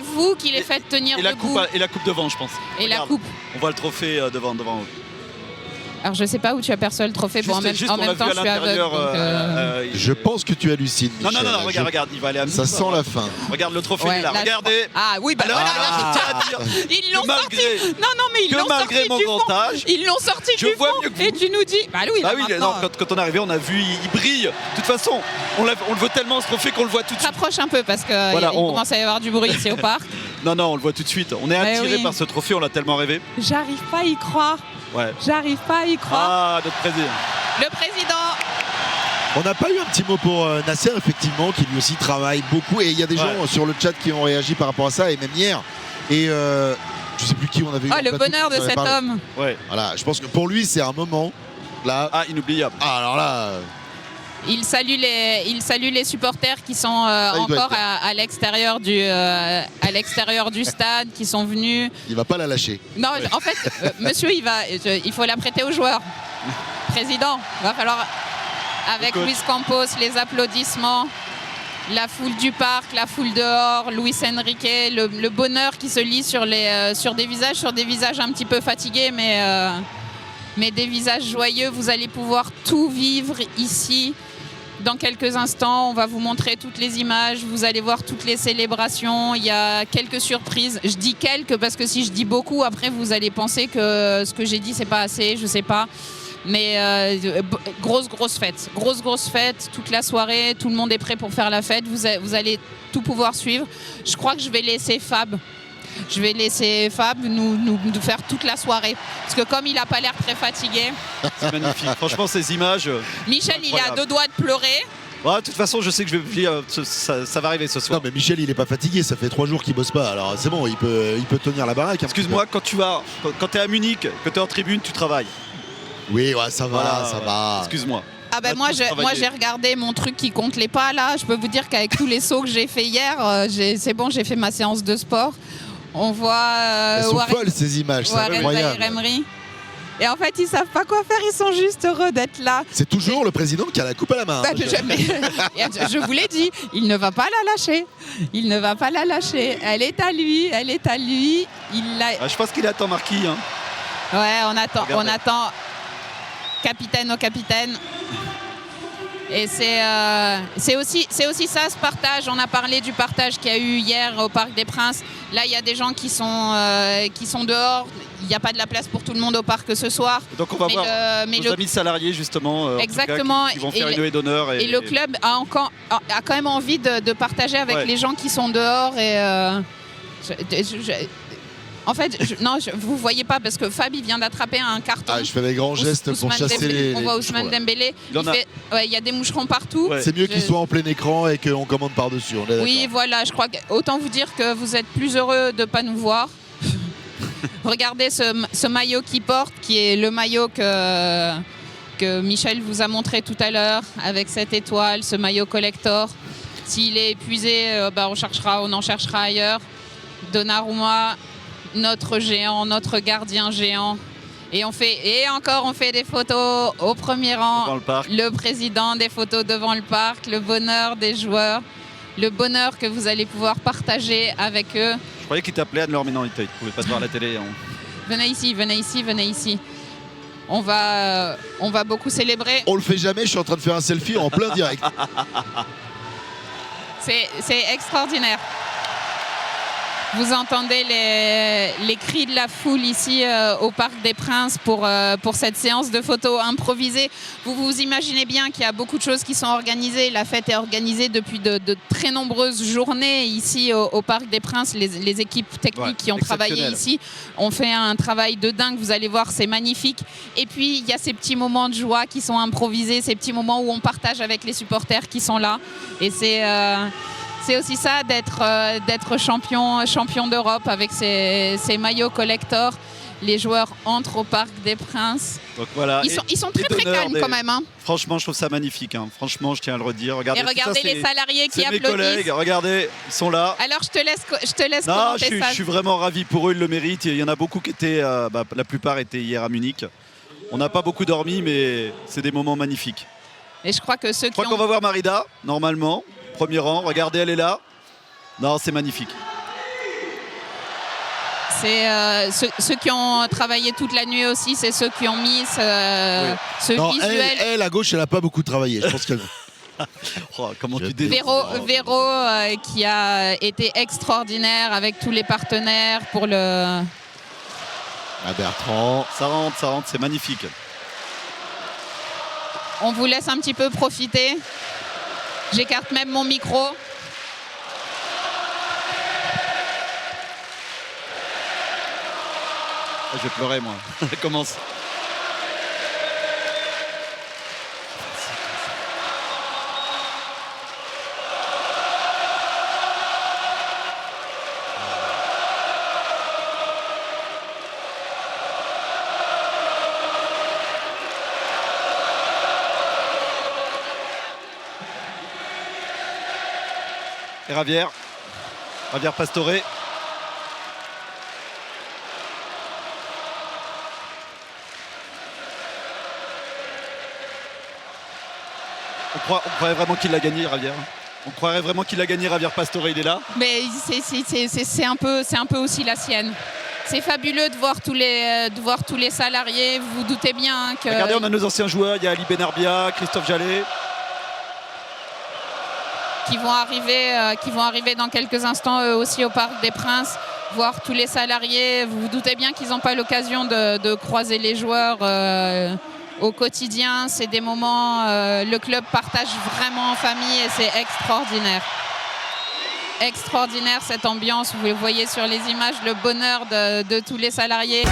vous qui les faites tenir debout. Et la coupe devant, je pense. Et regarde, la coupe. On voit le trophée devant eux. Alors je sais pas où tu aperçois le trophée, en même temps je suis aveugle. Je pense que tu hallucines, Michel. Non, regarde, il va aller à ça sent la fin. Regarde le trophée, il est là, regardez. Ah oui, bah alors, voilà, je tiens à dire ils l'ont sorti. Non, mais ils que l'ont sorti malgré mon du grand fond. âge, Ils l'ont sorti je du vois fond. mieux que vous. Et tu nous dis, bah oui, non, quand on est arrivé, on a vu, il brille. De toute façon, on le veut tellement ce trophée qu'on le voit tout de suite. Rapproche un peu parce que il commence à y avoir du bruit ici au parc. Non, on le voit tout de suite. On est attiré par ce trophée, on l'a tellement rêvé. J'arrive pas à y croire. Ouais. J'arrive pas à y croire. Ah, notre président. Le président. On n'a pas eu un petit mot pour Nasser, effectivement, qui lui aussi travaille beaucoup. Et il y a des gens sur le chat qui ont réagi par rapport à ça, et même hier. Et je sais plus qui on avait eu. Oh, le bonheur de cet homme. Ouais. Voilà, je pense que pour lui, c'est un moment là. Ah, inoubliable. Ah, alors là. Il salue les supporters qui sont encore à l'extérieur du stade, qui sont venus. Il va pas la lâcher. Non, en fait, monsieur, il faut la prêter aux joueurs. Président, il va falloir, avec Luis Campos, les applaudissements, la foule du parc, la foule dehors, Luis Enrique, le bonheur qui se lit sur des visages un petit peu fatigués, mais des visages joyeux. Vous allez pouvoir tout vivre ici. Dans quelques instants, on va vous montrer toutes les images, vous allez voir toutes les célébrations, il y a quelques surprises. Je dis quelques parce que si je dis beaucoup, après vous allez penser que ce que j'ai dit c'est pas assez, je sais pas. Mais grosse fête, toute la soirée, tout le monde est prêt pour faire la fête, vous allez tout pouvoir suivre. Je crois que je vais laisser Fab nous faire toute la soirée. Parce que comme il n'a pas l'air très fatigué. C'est magnifique. Franchement, ces images. Michel, il est à 2 doigts de pleurer. Ouais, de toute façon, je sais que je vais lire, ça va arriver ce soir. Non, mais Michel, il est pas fatigué. Ça fait 3 jours qu'il bosse pas. Alors c'est bon, il peut tenir la baraque. Excuse-moi, quand t'es à Munich, que t'es en tribune, tu travailles. Oui, ouais, ça va. Excuse-moi. Ah ben moi j'ai regardé mon truc qui compte les pas là. Je peux vous dire qu'avec tous les sauts que j'ai fait hier, c'est bon, j'ai fait ma séance de sport. On voit elles sont folles ces images, c'est incroyable. Et en fait, ils savent pas quoi faire, ils sont juste heureux d'être là. C'est toujours le président qui a la coupe à la main. Bah, je vous l'ai dit, il ne va pas la lâcher. Il ne va pas la lâcher. Elle est à lui. Je pense qu'il attend Marquis. Hein. Ouais, on attend. Capitaine au capitaine. Et c'est aussi ça, ce partage. On a parlé du partage qu'il y a eu hier au Parc des Princes. Là, il y a des gens qui sont dehors. Il n'y a pas de la place pour tout le monde au parc ce soir. Donc on va voir nos amis salariés justement, exactement. En tout cas, qui vont faire une nuée d'honneur. Et le club a quand même envie de partager avec les gens qui sont dehors. En fait, vous ne voyez pas parce que Fabi vient d'attraper un carton. Ah, je fais des grands gestes pour chasser les. On voit Ousmane Dembélé. Il y a des moucherons partout. Ouais. C'est mieux qu'ils soient en plein écran et qu'on commande par-dessus. Oui, voilà. Je crois autant vous dire que vous êtes plus heureux de ne pas nous voir. Regardez ce maillot qu'il porte, qui est le maillot que Michel vous a montré tout à l'heure, avec cette étoile, ce maillot collector. S'il est épuisé, on en cherchera ailleurs. Donnarumma, notre géant, notre gardien géant. Et on fait des photos au premier rang. Le président des photos devant le parc, le bonheur des joueurs, le bonheur que vous allez pouvoir partager avec eux. Je croyais qu'il t'appelait Anne-Laure, mais non, il ne pouvait pas se voir à la télé. Venez ici. On va beaucoup célébrer. On le fait jamais, je suis en train de faire un selfie en plein direct. C'est extraordinaire. Vous entendez les cris de la foule ici au Parc des Princes pour cette séance de photos improvisée. Vous vous imaginez bien qu'il y a beaucoup de choses qui sont organisées. La fête est organisée depuis de très nombreuses journées ici au Parc des Princes. Les équipes techniques qui ont travaillé ici ont fait un travail de dingue. Vous allez voir, c'est magnifique. Et puis, il y a ces petits moments de joie qui sont improvisés, ces petits moments où on partage avec les supporters qui sont là. Et c'est aussi ça d'être champion d'Europe avec ces maillots collector. Les joueurs entrent au Parc des Princes. Donc voilà. Ils sont très calmes quand même. Hein. Franchement, je trouve ça magnifique. Hein. Franchement, je tiens à le redire. Regardez les salariés qui applaudissent. Mes collègues, regardez, ils sont là. Alors je te laisse commenter ça. Je suis vraiment ravi pour eux, ils le méritent. Il y en a beaucoup qui étaient, la plupart étaient hier à Munich. On n'a pas beaucoup dormi, mais c'est des moments magnifiques. Et je crois que Je crois qu'on va voir Marida, normalement. Premier rang, regardez, elle est là. Non, c'est magnifique. C'est ceux qui ont travaillé toute la nuit aussi, c'est ceux qui ont mis ce visuel. Elle, à gauche, elle n'a pas beaucoup travaillé. Je pense qu'elle. Comment tu dis Véro qui a été extraordinaire avec tous les partenaires pour le. Bertrand. Ça rentre, c'est magnifique. On vous laisse un petit peu profiter. J'écarte même mon micro. Je vais pleurer, moi. Elle commence. Et Javier Pastore. On croirait vraiment qu'il l'a gagné, Javier. On croirait vraiment qu'il a gagné, Javier Pastore, il est là. Mais c'est un peu aussi la sienne. C'est fabuleux de voir tous les salariés. Vous vous doutez bien que. Regardez, on a nos anciens joueurs. Il y a Ali Benarbia, Christophe Jallet. Qui vont arriver dans quelques instants eux aussi au Parc des Princes, voir tous les salariés. Vous vous doutez bien qu'ils n'ont pas l'occasion de croiser les joueurs au quotidien. C'est des moments, le club partage vraiment en famille et c'est extraordinaire. Extraordinaire cette ambiance, vous le voyez sur les images, le bonheur de tous les salariés.